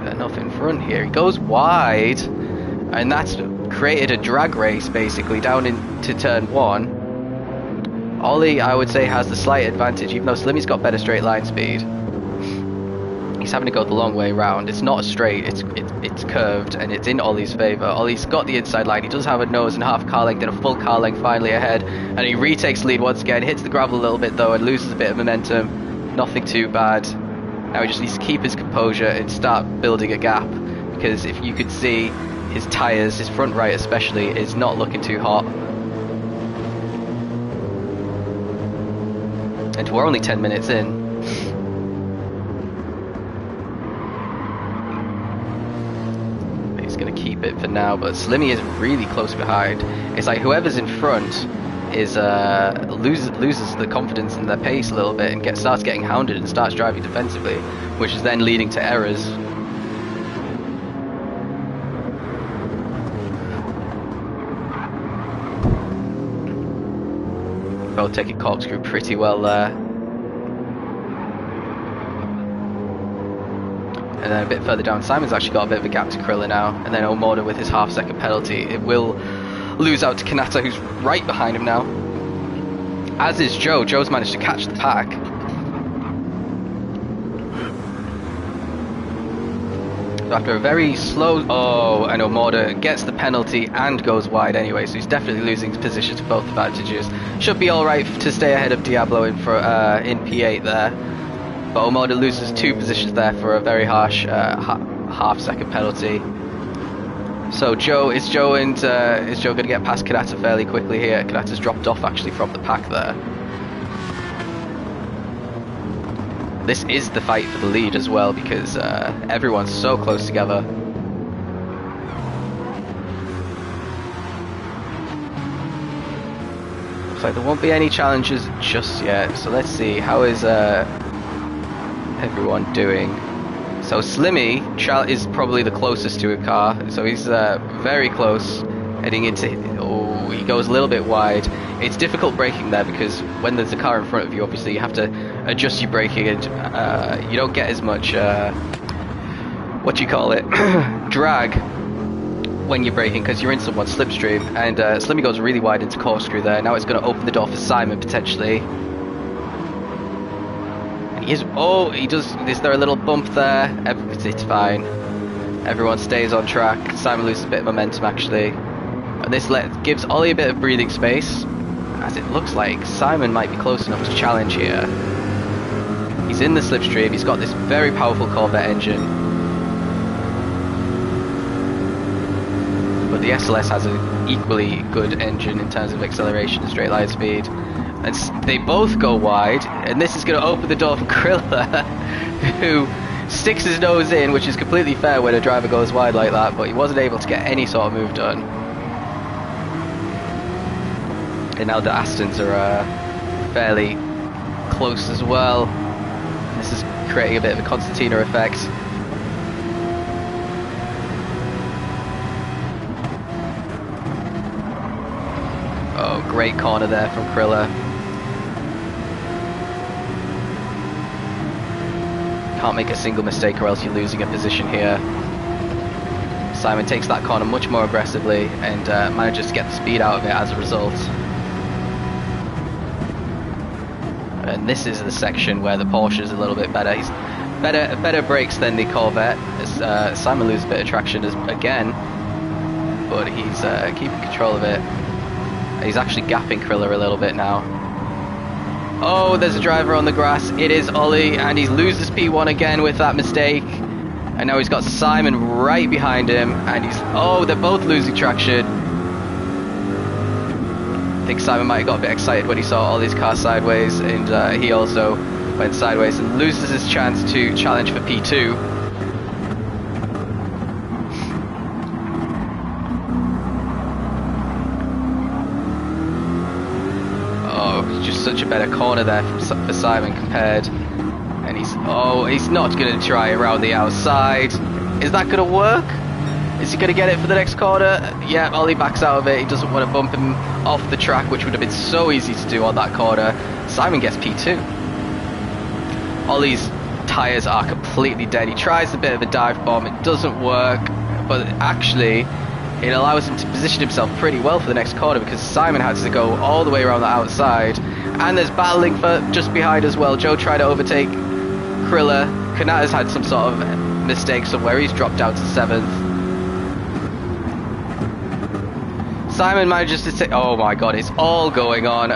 enough in front here. He goes wide, and that's created a drag race basically down into turn 1. Ollie, I would say, has the slight advantage, even though Slimmy's got better straight line speed. He's having to go the long way round. It's not a straight, it's curved, and it's in Ollie's favour. Ollie's got the inside line. He does have a nose and half car length and a full car length finally ahead, and he retakes lead once again, hits the gravel a little bit though and loses a bit of momentum. Nothing too bad. Now he just needs to keep his composure and start building a gap, because if you could see his tyres, his front right especially, is not looking too hot. And we're only 10 minutes in. Going to keep it for now, but Slimmy is really close behind. It's like whoever's in front is loses the confidence in their pace a little bit and starts getting hounded and starts driving defensively, which is then leading to errors. Both taking corkscrew pretty well there. And then a bit further down, Simon's actually got a bit of a gap to Krilla now. And then Omorda with his half-second penalty. It will lose out to Kanata, who's right behind him now. As is Joe. Joe's managed to catch the pack. So after a very slow... Oh, and Omorda gets the penalty and goes wide anyway. So he's definitely losing his position to both advantages. Should be alright to stay ahead of Diablo in P8 there. But Omorda loses 2 positions there for a very harsh half-second penalty. So is Joe going to get past Kanata fairly quickly here? Kanata's dropped off actually from the pack there. This is the fight for the lead as well, because everyone's so close together. Looks like there won't be any challenges just yet. So let's see, how is everyone doing? So Slimmy is probably the closest to a car, so he's very close, heading into... Oh, he goes a little bit wide. It's difficult braking there because when there's a car in front of you, obviously you have to adjust your braking, and you don't get as much what do you call it drag when you're braking because you're in someone's slipstream. And Slimmy goes really wide into corkscrew there. Now it's going to open the door for Simon potentially. He does. Is there a little bump there? It's fine. Everyone stays on track. Simon loses a bit of momentum actually. And this gives Ollie a bit of breathing space, as it looks like Simon might be close enough to challenge here. He's in the slipstream. He's got this very powerful Corvette engine. But the SLS has an equally good engine in terms of acceleration and straight line speed. And they both go wide, and this is going to open the door for Krilla, who sticks his nose in, which is completely fair when a driver goes wide like that, but he wasn't able to get any sort of move done. And now the Astons are fairly close as well. This is creating a bit of a concertina effect. Oh, great corner there from Krilla. Can't make a single mistake or else you're losing a position here. Simon takes that corner much more aggressively and manages to get the speed out of it as a result. And this is the section where the Porsche is a little bit better. He's better brakes than the Corvette. As, Simon loses a bit of traction again, but he's keeping control of it. He's actually gapping Kriller a little bit now. Oh, there's a driver on the grass. It is Ollie, and he loses P1 again with that mistake. And now he's got Simon right behind him, and they're both losing traction. I think Simon might have got a bit excited when he saw all these cars sideways, and he also went sideways and loses his chance to challenge for P2. Just such a better corner there for Simon compared, and he's not going to try around the outside. Is that going to work? Is he going to get it for the next corner? Yeah, Ollie backs out of it. He doesn't want to bump him off the track, which would have been so easy to do on that corner. Simon gets P2. Ollie's tyres are completely dead. He tries a bit of a dive bomb. It doesn't work, but actually it allows him to position himself pretty well for the next corner because Simon had to go all the way around the outside. And there's battling for just behind as well. Joe tried to overtake Kriller. Kanata's had some sort of mistake somewhere. He's dropped down to 7th. Simon manages to say, oh my god, it's all going on.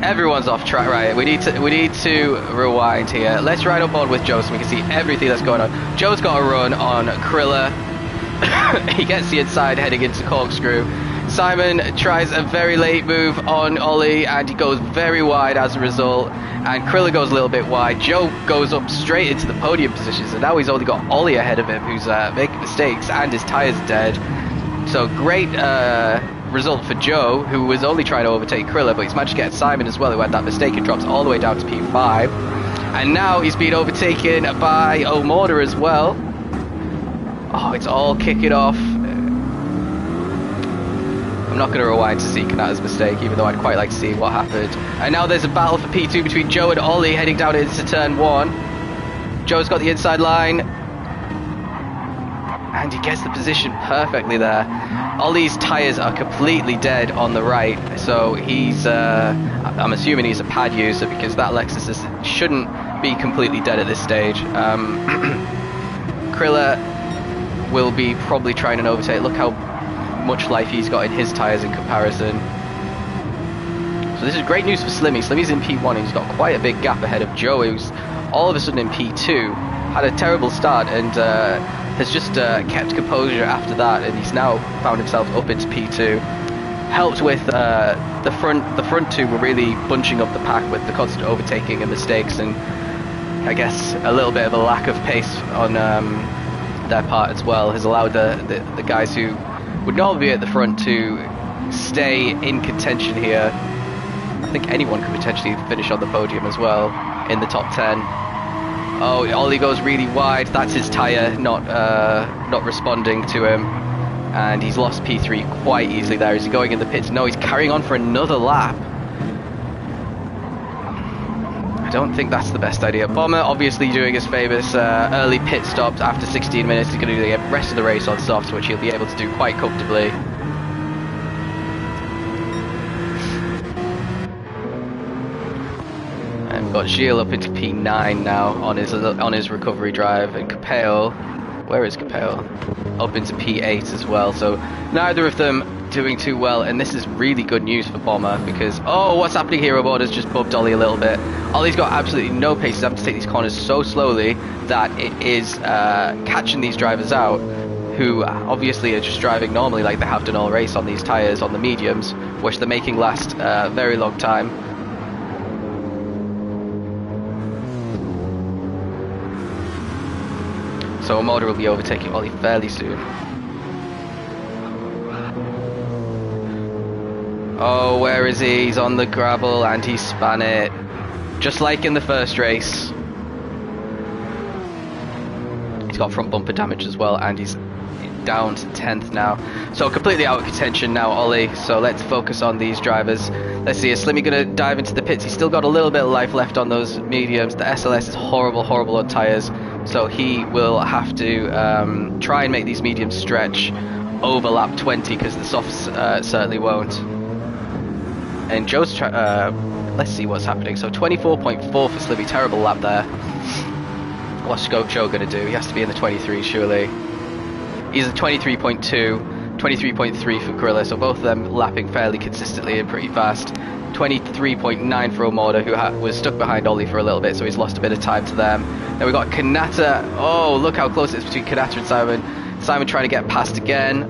Everyone's off track. Right, we need to rewind here. Let's ride on board with Joe so we can see everything that's going on. Joe's got a run on Kriller. He gets the inside heading into corkscrew. Simon tries a very late move on Ollie and he goes very wide as a result, and Kriller goes a little bit wide. Joe goes up straight into the podium positions, and now he's only got Ollie ahead of him, who's making mistakes and his tyres dead. So great result for Joe, who was only trying to overtake Kriller, but he's managed to get Simon as well, who had that mistake and drops all the way down to P5. And now he's been overtaken by Omoda as well. Oh, it's all kicking off. I'm not going to rewind to see Kanata's mistake, even though I'd quite like to see what happened. And now there's a battle for P2 between Joe and Ollie heading down into turn 1. Joe's got the inside line. And he gets the position perfectly there. Ollie's tyres are completely dead on the right, so he's, I'm assuming he's a pad user because that Lexus shouldn't be completely dead at this stage. Kriller will be probably trying an overtake. Look how much life he's got in his tyres in comparison. So this is great news for Slimmy. Slimmy's in P1 and he's got quite a big gap ahead of Joe, who's all of a sudden in P2. Had a terrible start and has just kept composure after that, and he's now found himself up into P2. Helped with the front two were really bunching up the pack with the constant overtaking and mistakes, and I guess a little bit of a lack of pace on their part as well has allowed the guys who would normally be at the front to stay in contention here. I think anyone could potentially finish on the podium as well in the top 10. Oh, Ollie goes really wide. That's his tyre not responding to him, and he's lost P3 quite easily there. Is he going in the pits? No, he's carrying on for another lap. I don't think that's the best idea. Bomber obviously doing his famous early pit stops after 16 minutes. He's going to do the rest of the race on softs, which he'll be able to do quite comfortably. And we've got Gilles up into P9 now on his recovery drive, and Capel, where is Capel? Up into P8 as well. So neither of them doing too well, and this is really good news for Bomber because, oh, what's happening here? Omoda's just bumped Ollie a little bit. Ollie's got absolutely no pace. He's having to take these corners so slowly that it is catching these drivers out, who obviously are just driving normally like they have done all race on these tyres, on the mediums, which they're making last a very long time. So Omoda will be overtaking Ollie fairly soon. Oh, where is he? He's on the gravel and he span it. Just like in the first race. He's got front bumper damage as well, and he's down to 10th now. So completely out of contention now, Ollie. So let's focus on these drivers. Let's see, is Slimmy going to dive into the pits? He's still got a little bit of life left on those mediums. The SLS is horrible, horrible on tyres. So he will have to try and make these mediums stretch over lap 20 because the softs certainly won't. And Joe's let's see what's happening. So 24.4 for Slimmy, terrible lap there. What's Joe going to do? He has to be in the 23 surely. He's at 23.2. 23.3 for Gorilla, so both of them lapping fairly consistently and pretty fast. 23.9 for Omorda, who was stuck behind Ollie for a little bit, so he's lost a bit of time to them. Then we've got Kanata. Oh, look how close it is between Kanata and Simon. Simon trying to get past again.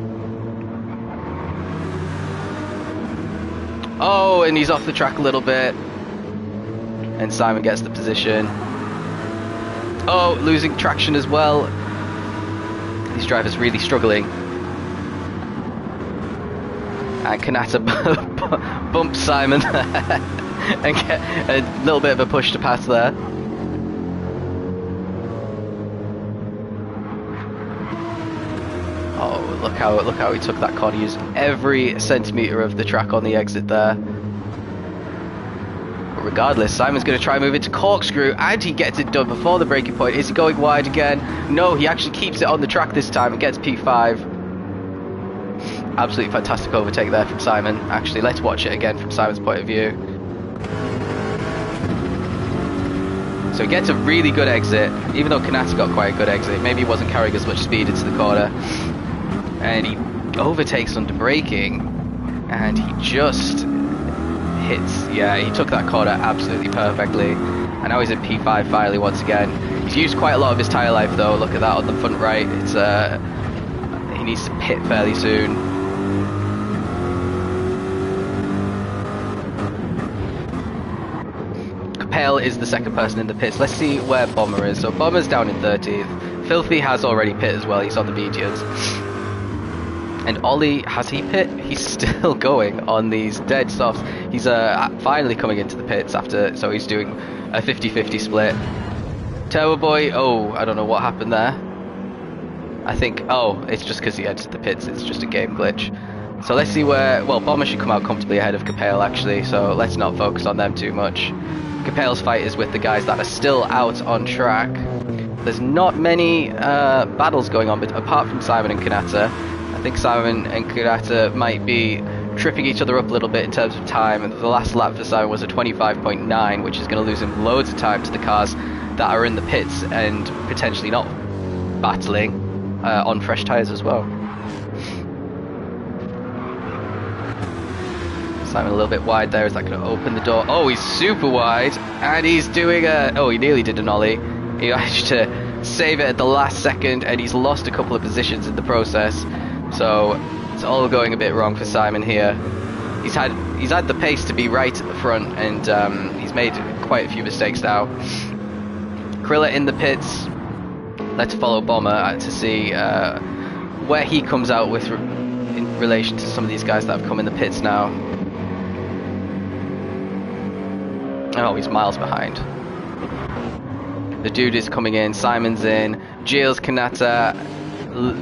Oh, and he's off the track a little bit. And Simon gets the position. Oh, losing traction as well. These drivers really struggling. And Kanata bumps Simon and get a little bit of a push to pass there. Oh, look how he took that corner. He used every centimetre of the track on the exit there. But regardless, Simon's going to try and move into corkscrew, and he gets it done before the braking point. Is he going wide again? No, he actually keeps it on the track this time and gets P5. Absolutely fantastic overtake there from Simon. Actually, let's watch it again from Simon's point of view. So he gets a really good exit, even though Kanata got quite a good exit. Maybe he wasn't carrying as much speed into the corner. And he overtakes under braking, and he just hits, yeah, he took that corner absolutely perfectly. And now he's at P5 finally once again. He's used quite a lot of his tyre life though. Look at that on the front right. It's he needs to pit fairly soon. Capel is the second person in the pits. Let's see where Bomber is. So Bomber's down in 13th. Filthy has already pit as well. He's on the mediums. And Ollie, has he pit? He's still going on these dead softs. He's finally coming into the pits after, so he's doing a 50-50 split. Turbo Boy, oh, I don't know what happened there. I think, oh, it's just because he entered the pits. It's just a game glitch. So let's see where, well, Bomber should come out comfortably ahead of Capel actually, so let's not focus on them too much. Capel's fight is with the guys that are still out on track. There's not many battles going on, but apart from Simon and Kanata. I think Simon and Kanata might be tripping each other up a little bit in terms of time. And the last lap for Simon was a 25.9, which is going to lose him loads of time to the cars that are in the pits and potentially not battling on fresh tyres as well. Simon a little bit wide there. Is that going to open the door? Oh, he's super wide, and he's doing a... Oh, he nearly did an ollie. He managed to save it at the last second, and he's lost a couple of positions in the process. So it's all going a bit wrong for Simon here. He's had the pace to be right at the front, and he's made quite a few mistakes now. Krilla in the pits. Let's follow Bomber to see where he comes out with in relation to some of these guys that have come in the pits now. Oh, he's miles behind. The dude is coming in. Simon's in. Giles, Kanata,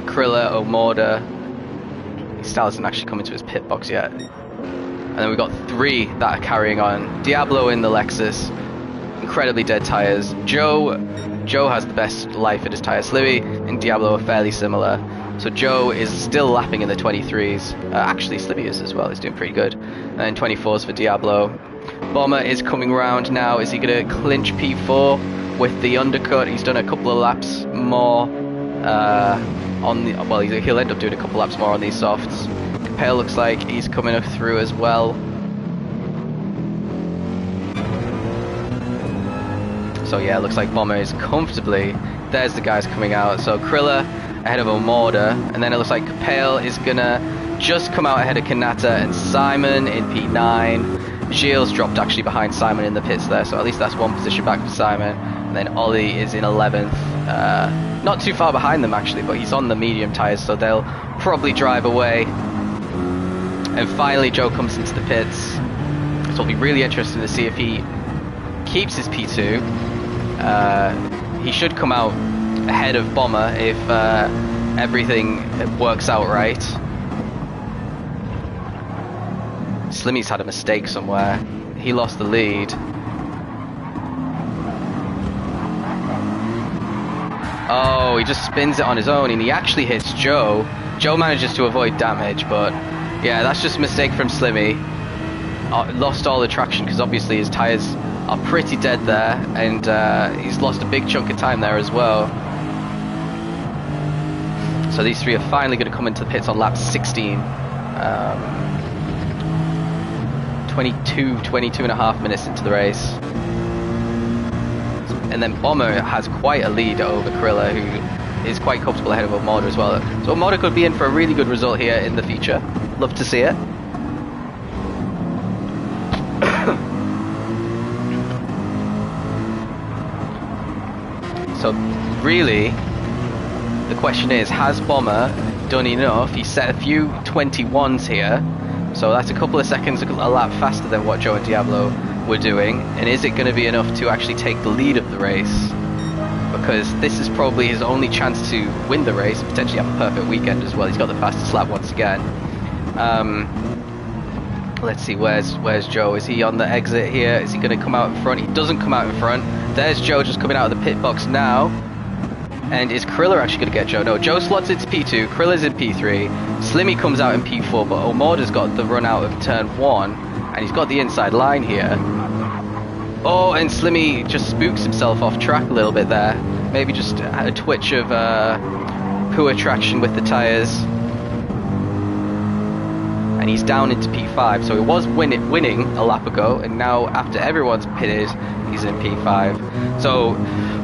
Krilla, Omorda. He still hasn't actually come into his pit box yet. And then we've got three that are carrying on. Diablo in the Lexus. Incredibly dead tyres. Joe has the best life in his tyres. Slimmy and Diablo are fairly similar. So Joe is still lapping in the 23s. Actually, Slimmy is as well. He's doing pretty good. And then 24s for Diablo. Bomber is coming around now. Is he going to clinch P4 with the undercut? He's done a couple of laps more on the... Well, he'll end up doing a couple laps more on these softs. Capel looks like he's coming up through as well. So yeah, looks like Bomber is comfortably... There's the guys coming out. So Krilla ahead of Omorda. And then it looks like Capel is going to just come out ahead of Kanata and Simon in P9. Giles dropped actually behind Simon in the pits there, so at least that's one position back for Simon. And then Ollie is in 11th, not too far behind them actually, but he's on the medium tyres, so they'll probably drive away. And finally Joe comes into the pits, so it'll be really interesting to see if he keeps his P2. He should come out ahead of Bomber if everything works out right. Slimmy's had a mistake somewhere. He lost the lead. Oh, he just spins it on his own and he actually hits Joe. Joe manages to avoid damage, but yeah, that's just a mistake from Slimmy. Lost all the traction because obviously his tyres are pretty dead there, and he's lost a big chunk of time there as well. So these three are finally going to come into the pits on lap 16. 22 and a half minutes into the race. And then Bomber has quite a lead over Krilla, who is quite comfortable ahead of Omoda as well. So Omoda could be in for a really good result here in the feature. Love to see it. So really, the question is, has Bomber done enough? He set a few 21s here, so that's a couple of seconds a lap faster than what Joe and Diablo were doing. And is it going to be enough to actually take the lead of the race? Because this is probably his only chance to win the race, potentially have a perfect weekend as well. He's got the fastest lap once again. Let's see, where's Joe? Is he on the exit here? Is he going to come out in front? He doesn't come out in front. There's Joe just coming out of the pit box now. And is Krilla actually going to get Joe? No, Joe slots into P2, Krilla's in P3, Slimmy comes out in P4, but Omoda's got the run out of turn 1, and he's got the inside line here. Oh, and Slimmy just spooks himself off track a little bit there. Maybe just a twitch of poor traction with the tyres. And he's down into P5, so he was winning a lap ago, and now after everyone's pitted, he's in P5. So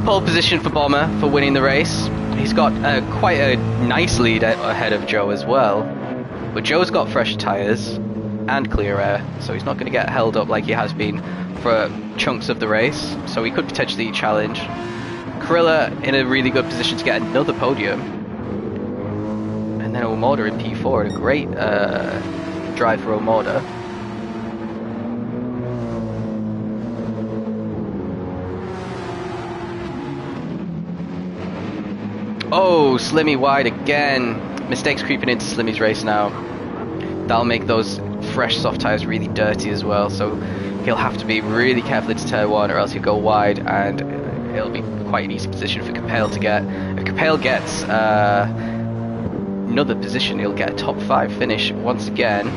pole position for Bomber for winning the race. He's got quite a nice lead ahead of Joe as well, but Joe's got fresh tyres and clear air, so he's not going to get held up like he has been for chunks of the race, so he could potentially challenge. Krilla in a really good position to get another podium, and then Omoda in P4, a great drive for Omoda. Oh, Slimmy wide again. Mistakes creeping into Slimmy's race now. That'll make those fresh soft tyres really dirty as well, so he'll have to be really careful into turn 1 or else he'll go wide, and it'll be quite an easy position for Capel to get. If Capel gets another position, he'll get a top 5 finish once again,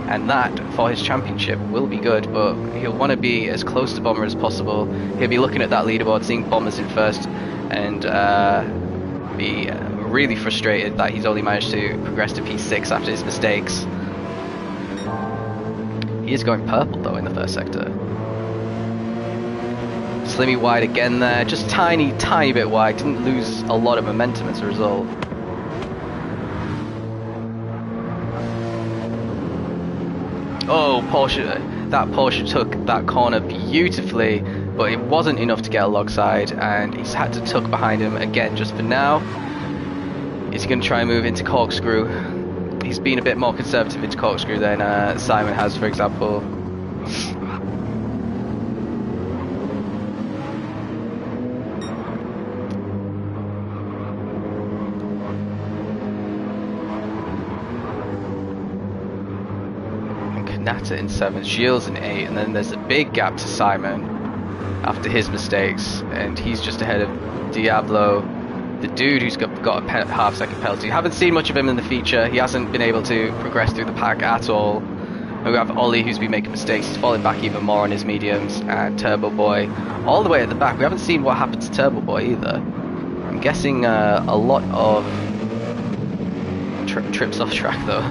and that for his championship will be good, but he'll want to be as close to Bomber as possible. He'll be looking at that leaderboard, seeing Bomber's in first, and be really frustrated that he's only managed to progress to P6 after his mistakes. He is going purple though in the first sector. Slimmy wide again there, just tiny bit wide, didn't lose a lot of momentum as a result. Oh, Porsche took that corner beautifully, but it wasn't enough to get alongside, and he's had to tuck behind him again just for now. Is he going to try and move into corkscrew? He's been a bit more conservative into corkscrew than Simon has, for example. Kanata in 7th, Shields in 8th, and then there's a big gap to Simon after his mistakes, and he's just ahead of Diablo, the dude who's got a half-second penalty. You haven't seen much of him in the feature. He hasn't been able to progress through the pack at all. And we have Ollie, who's been making mistakes. He's falling back even more on his mediums, and Turbo Boy all the way at the back. We haven't seen what happened to Turbo Boy either. I'm guessing a lot of trips off track though.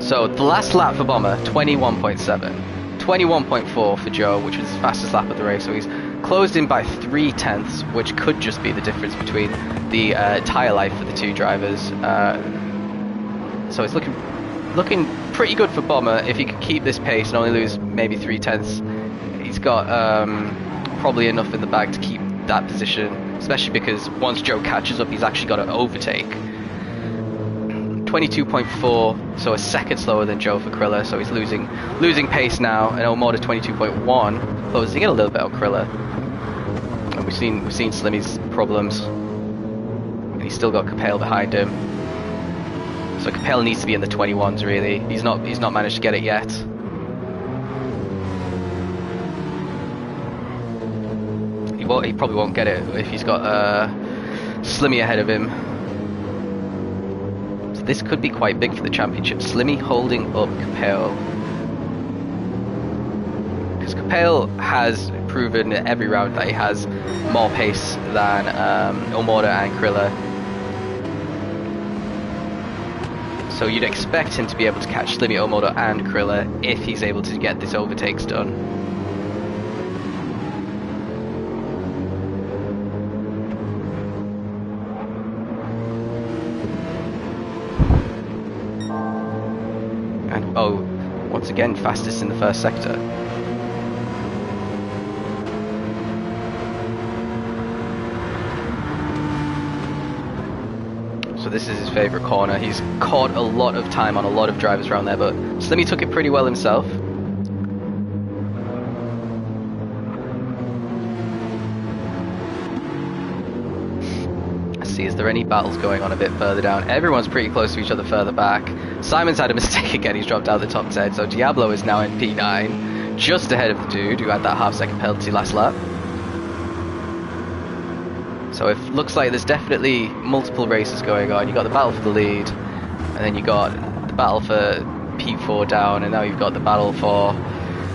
So the last lap for Bomber, 21.7. 21.4 for Joe, which was his fastest lap of the race. So he's closed in by 0.3, which could just be the difference between the tyre life for the two drivers. So it's looking pretty good for Bomber if he could keep this pace and only lose maybe 0.3. He's got probably enough in the bag to keep that position, especially because once Joe catches up, he's actually got to overtake. 22.4, so a second slower than Joe for Krilla, so he's losing pace now, and Omoda 22.1, closing in a little bit on Krilla. And we've seen Slimmy's problems, and he's still got Capel behind him. So Capel needs to be in the 21s really. He's not managed to get it yet. He probably won't get it if he's got Slimmy ahead of him. So this could be quite big for the championship. Slimmy holding up Capel. Because Capel has proven every round that he has more pace than Omoda and Krilla. So you'd expect him to be able to catch Slimmy, Omoda and Krilla if he's able to get this overtakes done. And oh, once again fastest in the first sector. So this is his favourite corner. He's caught a lot of time on a lot of drivers around there, but Slimmy took it pretty well himself. Let's see, is there any battles going on a bit further down? Everyone's pretty close to each other further back. Simon's had a mistake again, he's dropped out of the top 10, so Diablo is now in P9, just ahead of the dude who had that half-second penalty last lap. So it looks like there's definitely multiple races going on. You got the battle for the lead, and then you got the battle for P4 down, and now you've got the battle for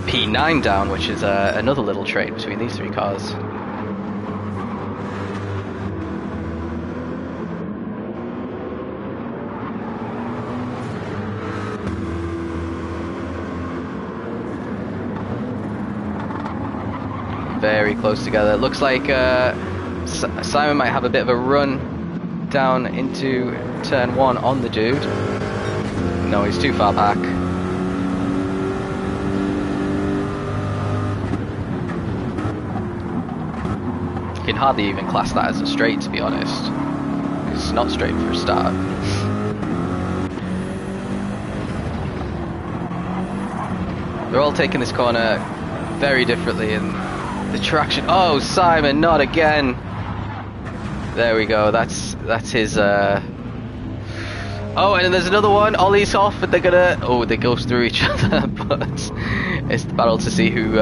P9 down, which is another little trade between these three cars. Very close together. It looks like Simon might have a bit of a run down into turn 1 on the dude. No, he's too far back. You can hardly even class that as a straight, to be honest. It's not straight for a start. They're all taking this corner very differently, and the traction. Oh, Simon, not again. There we go. That's his. Oh, and then there's another one. Ollie's off, but they're gonna. Oh, they go through each other. But it's the battle to see who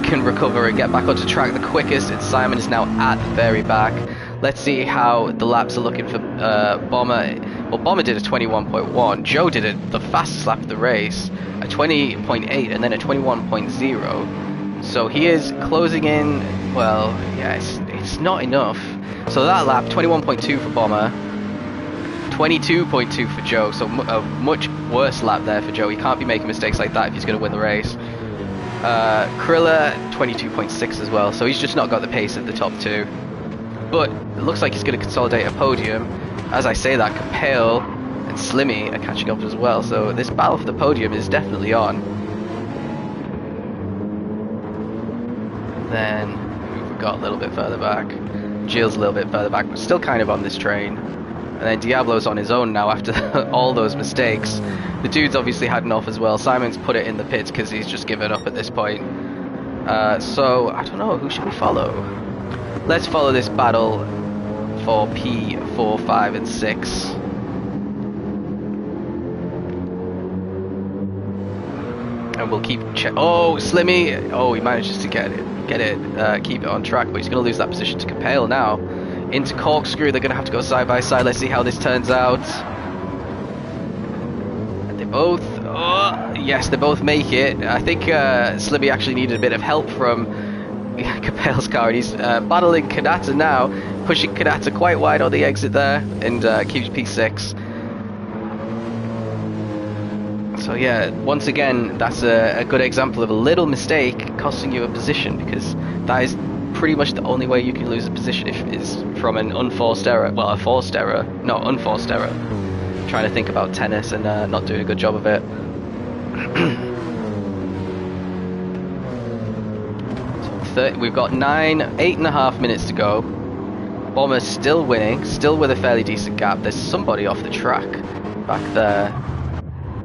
can recover and get back onto track the quickest. And Simon is now at the very back. Let's see how the laps are looking for Bomber. Well, Bomber did a 21.1. Joe did it the fastest lap of the race, a 20.8, and then a 21.0. So he is closing in. Well, yeah, it's not enough. So that lap, 21.2 for Bomber, 22.2 for Joe. So a much worse lap there for Joe. He can't be making mistakes like that if he's going to win the race. Krilla, 22.6 as well. So he's just not got the pace of the top two. But it looks like he's going to consolidate a podium. As I say that, Capel and Slimmy are catching up as well. So this battle for the podium is definitely on. Then we've got a little bit further back. Gilles a little bit further back, but still kind of on this train. And then Diablo's on his own now after all those mistakes. The dude's obviously had enough as well. Simon's put it in the pits because he's just given up at this point. So I don't know, who should we follow? Let's follow this battle for P4, 5, and 6. And we'll keep oh, Slimmy! Oh, he manages to get it, keep it on track, but he's going to lose that position to Capel now. Into Corkscrew, they're going to have to go side by side. Let's see how this turns out. And they both, oh, yes, they both make it. I think Slimmy actually needed a bit of help from Capel's car, and he's battling Kanata now, pushing Kanata quite wide on the exit there, and keeps P6. So yeah, once again, that's a good example of a little mistake costing you a position, because that is pretty much the only way you can lose a position is from an unforced error. Well, a forced error, no, unforced error. I'm trying to think about tennis and not doing a good job of it. So we've got 8.5 minutes to go. Bomber's still winning, still with a fairly decent gap. There's somebody off the track back there.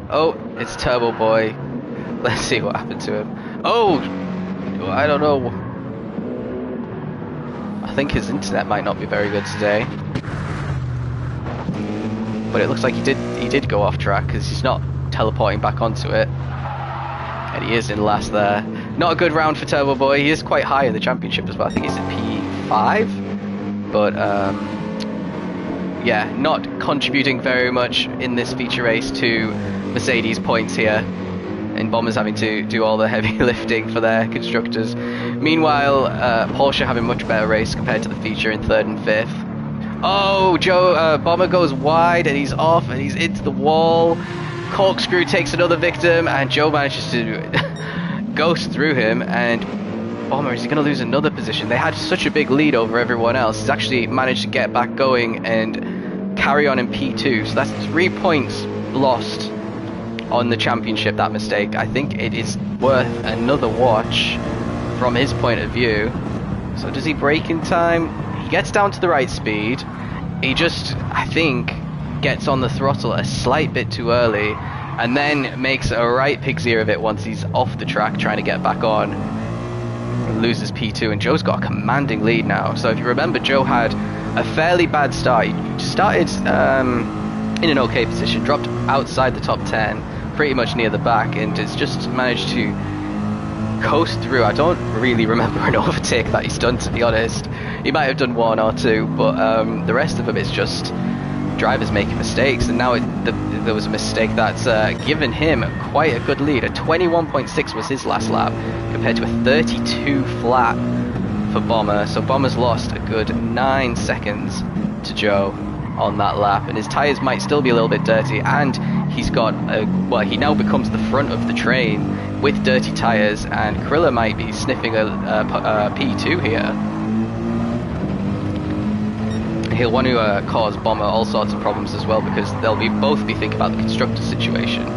Oh, it's Turbo Boy. Let's see what happened to him. Oh, I don't know. I think his internet might not be very good today. but it looks like he did go off track because he's not teleporting back onto it, and he is in last there. Not a good round for Turbo Boy. He is quite high in the championship as well. I think he's in P5, but yeah, not contributing very much in this feature race to Mercedes points here, and Bomber's having to do all the heavy lifting for their constructors. Meanwhile, Porsche having much better race compared to the feature in 3rd and 5th. Oh, Bomber goes wide and he's off and he's into the wall. Corkscrew takes another victim and Joe manages to ghost through him, and Bomber, is he going to lose another position? They had such a big lead over everyone else. He's actually managed to get back going and carry on in P2, so that's 3 points lost on the championship, that mistake. I think it is worth another watch from his point of view. So does he brake in time? He gets down to the right speed. He just, I think, gets on the throttle a slight bit too early, and then makes a right pig's ear of it once he's off the track trying to get back on. Loses P2, and Joe's got a commanding lead now. So if you remember, Joe had a fairly bad start. He started in an okay position, dropped outside the top 10, pretty much near the back, and has just managed to coast through. I don't really remember an overtake that he's done, to be honest. He might have done 1 or 2, but the rest of them, it's just drivers making mistakes, and now there was a mistake that's given him quite a good lead. A 21.6 was his last lap compared to a 32 flat for Bomber, so Bomber's lost a good 9 seconds to Joe on that lap, and his tyres might still be a little bit dirty, and he's got well, he now becomes the front of the train with dirty tyres, and Krilla might be sniffing a P2 here. He'll want to cause Bomber all sorts of problems as well, because they'll both be thinking about the constructor situation.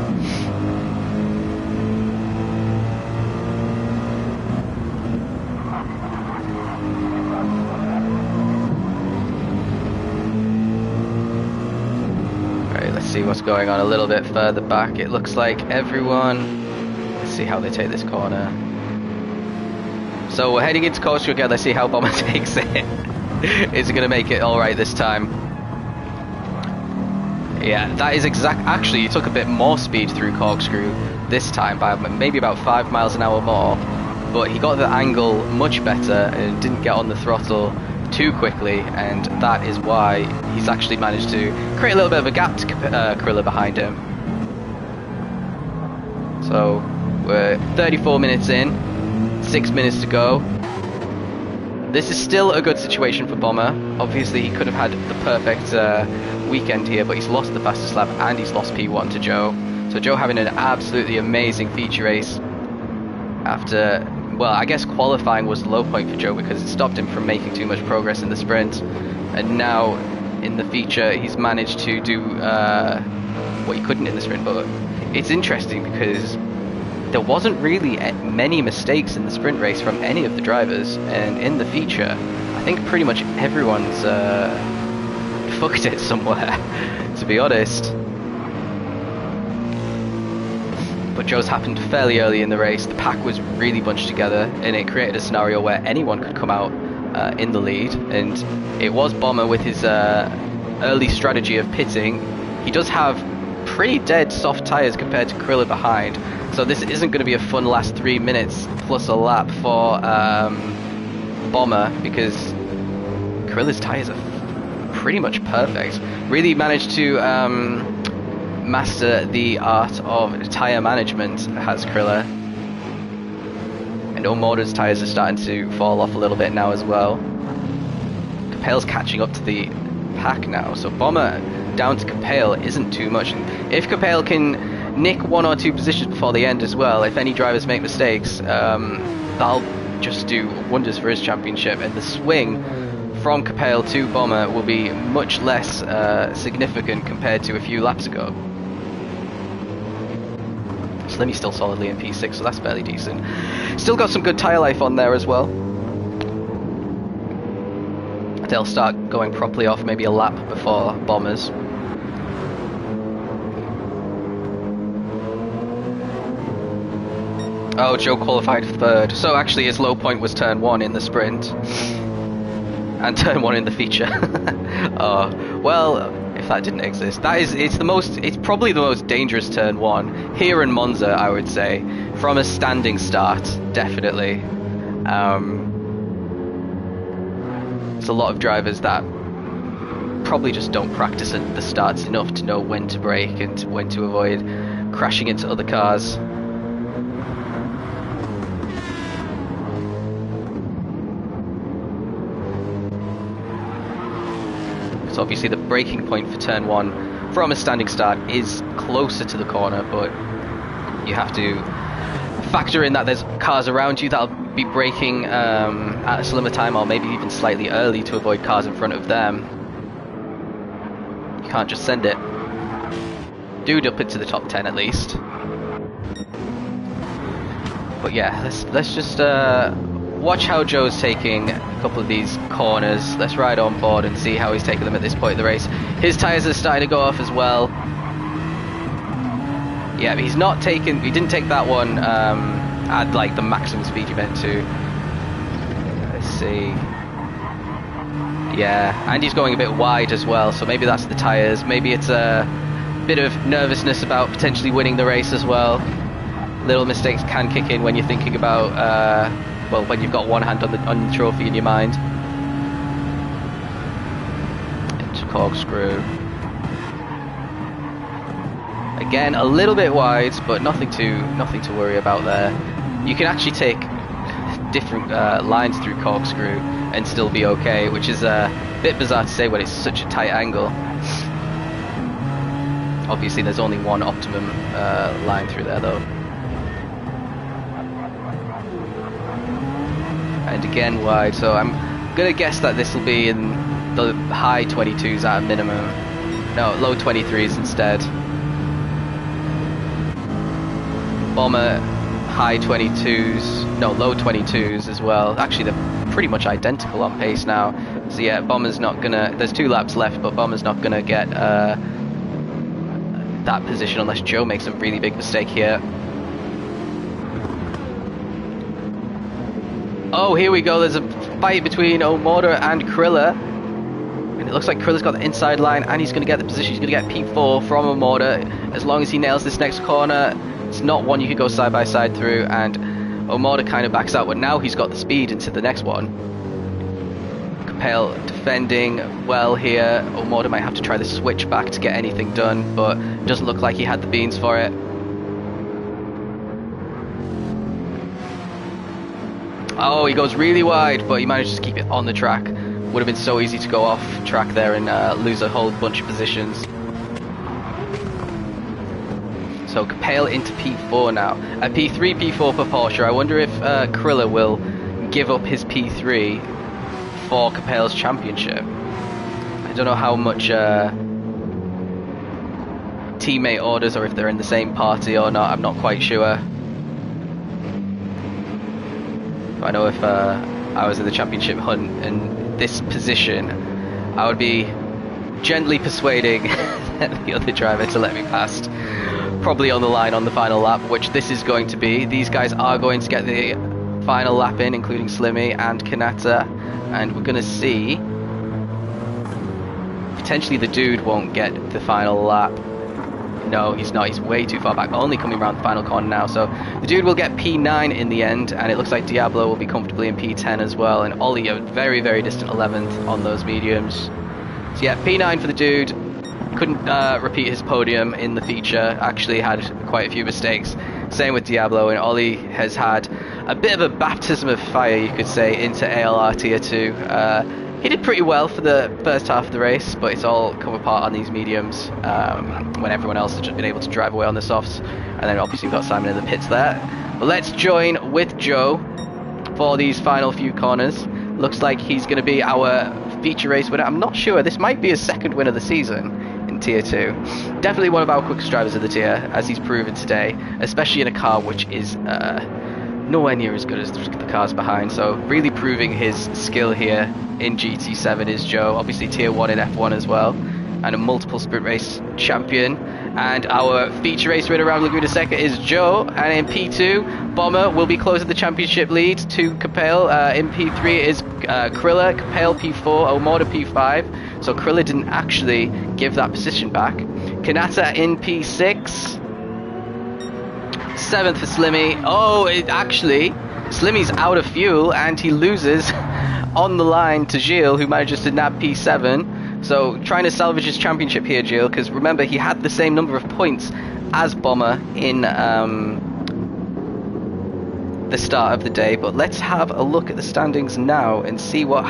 Alright, let's see what's going on a little bit further back. It looks like everyone... Let's see how they take this corner. So we're heading into Corkscrew again. Let's see how Bomber takes it. Is he going to make it alright this time? Yeah, that is exact. Actually, he took a bit more speed through Corkscrew this time, by maybe about 5 miles an hour more, but he got the angle much better and didn't get on the throttle too quickly, and that is why he's actually managed to create a little bit of a gap to Krilla behind him. So we're 34 minutes in, 6 minutes to go. This is still a good situation for Bomber. Obviously, he could have had the perfect weekend here, but he's lost the fastest lap and he's lost P1 to Joe. So Joe having an absolutely amazing feature race after, well, I guess qualifying was the low point for Joe because it stopped him from making too much progress in the sprint. And now in the feature, he's managed to do what he couldn't in the sprint. But it's interesting because there wasn't really many mistakes in the sprint race from any of the drivers, and in the feature, I think pretty much everyone's fucked it somewhere, to be honest. But Joe's happened fairly early in the race. The pack was really bunched together, and it created a scenario where anyone could come out in the lead, and it was Bomber with his early strategy of pitting. He does have pretty dead soft tyres compared to Krilla behind, so this isn't going to be a fun last 3 minutes plus a lap for Bomber, because Krilla's tyres are pretty much perfect. Really managed to master the art of tyre management, has Krilla. And Omorda's tyres are starting to fall off a little bit now as well. Capelle's catching up to the pack now, so Bomber down to Capelle isn't too much. And if Capelle can nick 1 or 2 positions before the end as well, if any drivers make mistakes, that'll just do wonders for his championship, and the swing from Capelle to Bomber will be much less significant compared to a few laps ago. Slimmy's still solidly in P6, so that's fairly decent. Still got some good tyre life on there as well. They'll start going properly off maybe a lap before Bombers. Oh, Joe qualified 3rd. So actually his low point was turn 1 in the sprint. And turn 1 in the feature. Oh, well, if that didn't exist. It's probably the most dangerous turn one here in Monza, I would say, from a standing start, definitely. There's a lot of drivers that probably just don't practice at the starts enough to know when to brake and when to avoid crashing into other cars. So obviously the braking point for turn one from a standing start is closer to the corner, but you have to factor in that there's cars around you that'll be braking at a slimmer time, or maybe even slightly early, to avoid cars in front of them. You can't just send it. Dude up into the top 10 at least. But yeah, let's just watch how Joe's taking a couple of these corners. Let's ride on board and see how he's taking them at this point of the race. His tyres are starting to go off as well. Yeah, but he didn't take that one at like the maximum speed you meant to. Let's see. Yeah, and he's going a bit wide as well, so maybe that's the tyres. Maybe it's a bit of nervousness about potentially winning the race as well. Little mistakes can kick in when you're thinking about well, when you've got one hand on the trophy in your mind. Into corkscrew. Again, a little bit wide, but nothing to worry about there. You can actually take different lines through corkscrew and still be okay, which is a bit bizarre to say when it's such a tight angle. Obviously, there's only one optimum line through there, though. And again wide, so I'm gonna guess that this will be in the high 22s at a minimum. No, low 23s instead. Bomber high 22s, no, low 22s as well. Actually, they're pretty much identical on pace now. So yeah, Bomber's not gonna, there's 2 laps left, but Bomber's not gonna get that position unless Joe makes a really big mistake here. Oh, here we go. There's a fight between Omoda and Kriller. And it looks like Kriller's got the inside line and he's going to get the position. He's going to get P4 from Omoda. As long as he nails this next corner, it's not one you can go side by side through. And Omoda kind of backs out, but now he's got the speed into the next one. Capel defending well here. Omoda might have to try the switch back to get anything done, but it doesn't look like he had the beans for it. Oh, he goes really wide, but he manages to keep it on the track. Would have been so easy to go off track there and lose a whole bunch of positions. So Capel into P4 now. A P3, P4 for Porsche. I wonder if Kriller will give up his P3 for Capel's championship. I don't know how much teammate orders, or if they're in the same party or not. I'm not quite sure. I know if I was in the championship hunt in this position, I would be gently persuading the other driver to let me past. Probably on the line on the final lap, which this is going to be. These guys are going to get the final lap in, including Slimmy and Kanata. And we're going to see... potentially the dude won't get the final lap. No, he's not. He's way too far back. Only coming around the final corner now. So the dude will get P9 in the end, and it looks like Diablo will be comfortably in P10 as well. And Ollie a very, very distant 11th on those mediums. So yeah, P9 for the dude. Couldn't repeat his podium in the feature. Actually had quite a few mistakes. Same with Diablo, and Ollie has had a bit of a baptism of fire, you could say, into ALR Tier 2. He did pretty well for the first half of the race, but it's all come apart on these mediums when everyone else has just been able to drive away on the softs. And then obviously we've got Simon in the pits there. But let's join with Joe for these final few corners. Looks like he's going to be our feature race winner. I'm not sure. This might be his second win of the season in Tier 2. Definitely one of our quickest drivers of the tier, as he's proven today, especially in a car which is nowhere near as good as the cars behind. So really proving his skill here in GT7 is Joe. Obviously Tier 1 in F1 as well, and a multiple sprint race champion. And our feature race winner around Laguna Seca is Joe, and in P2 Bomber will be closing the championship lead to Capel. In P3 is Kriller, Capel P4, Omoda P5. So Krilla didn't actually give that position back. Kanata in P6. 7th for Slimmy. Oh, Slimmy's out of fuel and he loses on the line to Gilles, who manages to nab P7. So trying to salvage his championship here, Gilles, because remember he had the same number of points as Bomber in the start of the day. But let's have a look at the standings now and see what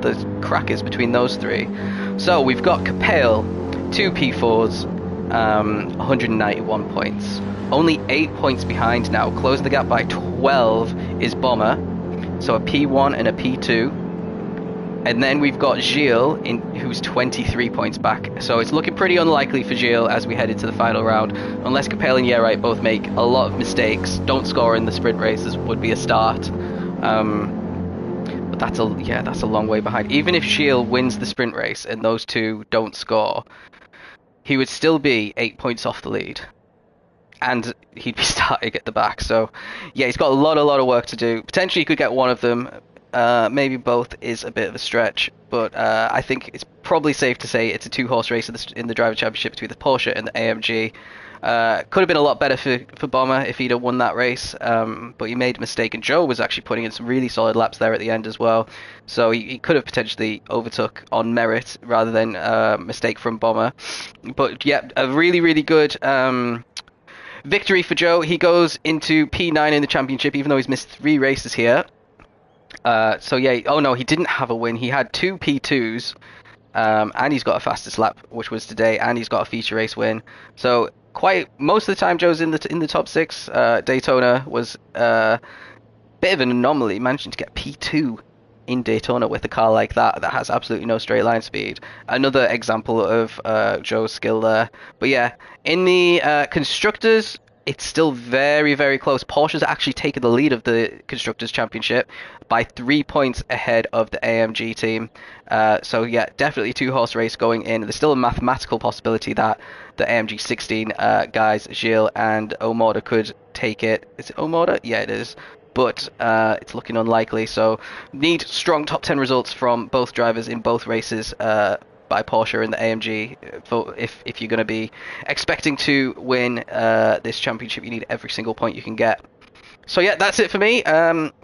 the crack is between those three. So we've got Capel, 2 P4s, 191 points. Only 8 points behind now. Closing the gap by 12 is Bomber. So a P1 and a P2. And then we've got Gilles, who's 23 points back. So it's looking pretty unlikely for Gilles as we head into the final round. Unless Capel and Yerite both make a lot of mistakes, don't score in the sprint races would be a start. But that's a long way behind. Even if Gilles wins the sprint race and those two don't score, he would still be 8 points off the lead. And he'd be starting at the back. So, yeah, he's got a lot of work to do. Potentially he could get one of them. Maybe both is a bit of a stretch. But I think it's probably safe to say it's a 2-horse race in the Driver Championship between the Porsche and the AMG. Could have been a lot better for Bomber if he'd have won that race. But he made a mistake. And Joe was actually putting in some really solid laps there at the end as well. So he could have potentially overtook on merit rather than mistake from Bomber. But, yeah, a really good... victory for Joe. He goes into P9 in the championship, even though he's missed 3 races here. So yeah, oh no, he didn't have a win. He had 2 P2s, and he's got a fastest lap, which was today, and he's got a feature race win. So most of the time, Joe's in the top 6. Daytona was a bit of an anomaly, managing to get P2 in Daytona with a car like that has absolutely no straight line speed. Another example of Joe's skill there. But yeah, in the constructors, it's still very close. Porsche's actually taken the lead of the constructors championship by 3 points ahead of the AMG team. So yeah, definitely a 2-horse race going in. There's still a mathematical possibility that the AMG 16 guys, Gilles and Omoda, could take it. Is it Omoda? Yeah, it is. But it's looking unlikely, so need strong top 10 results from both drivers in both races by Porsche and the AMG. If you're going to be expecting to win this championship, you need every single point you can get. So yeah, that's it for me.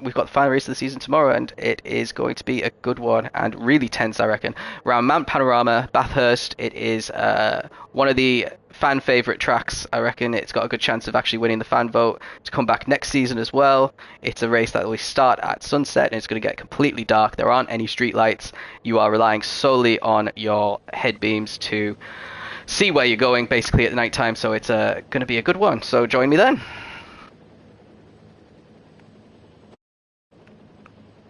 We've got the final race of the season tomorrow, and it is going to be a good one and really tense, I reckon. Around Mount Panorama, Bathurst. It is one of the fan favourite tracks. I reckon it's got a good chance of actually winning the fan vote to come back next season as well. It's a race that will start at sunset and it's going to get completely dark. There aren't any street lights. You are relying solely on your head beams to see where you're going basically at the night time. So it's going to be a good one. So join me then.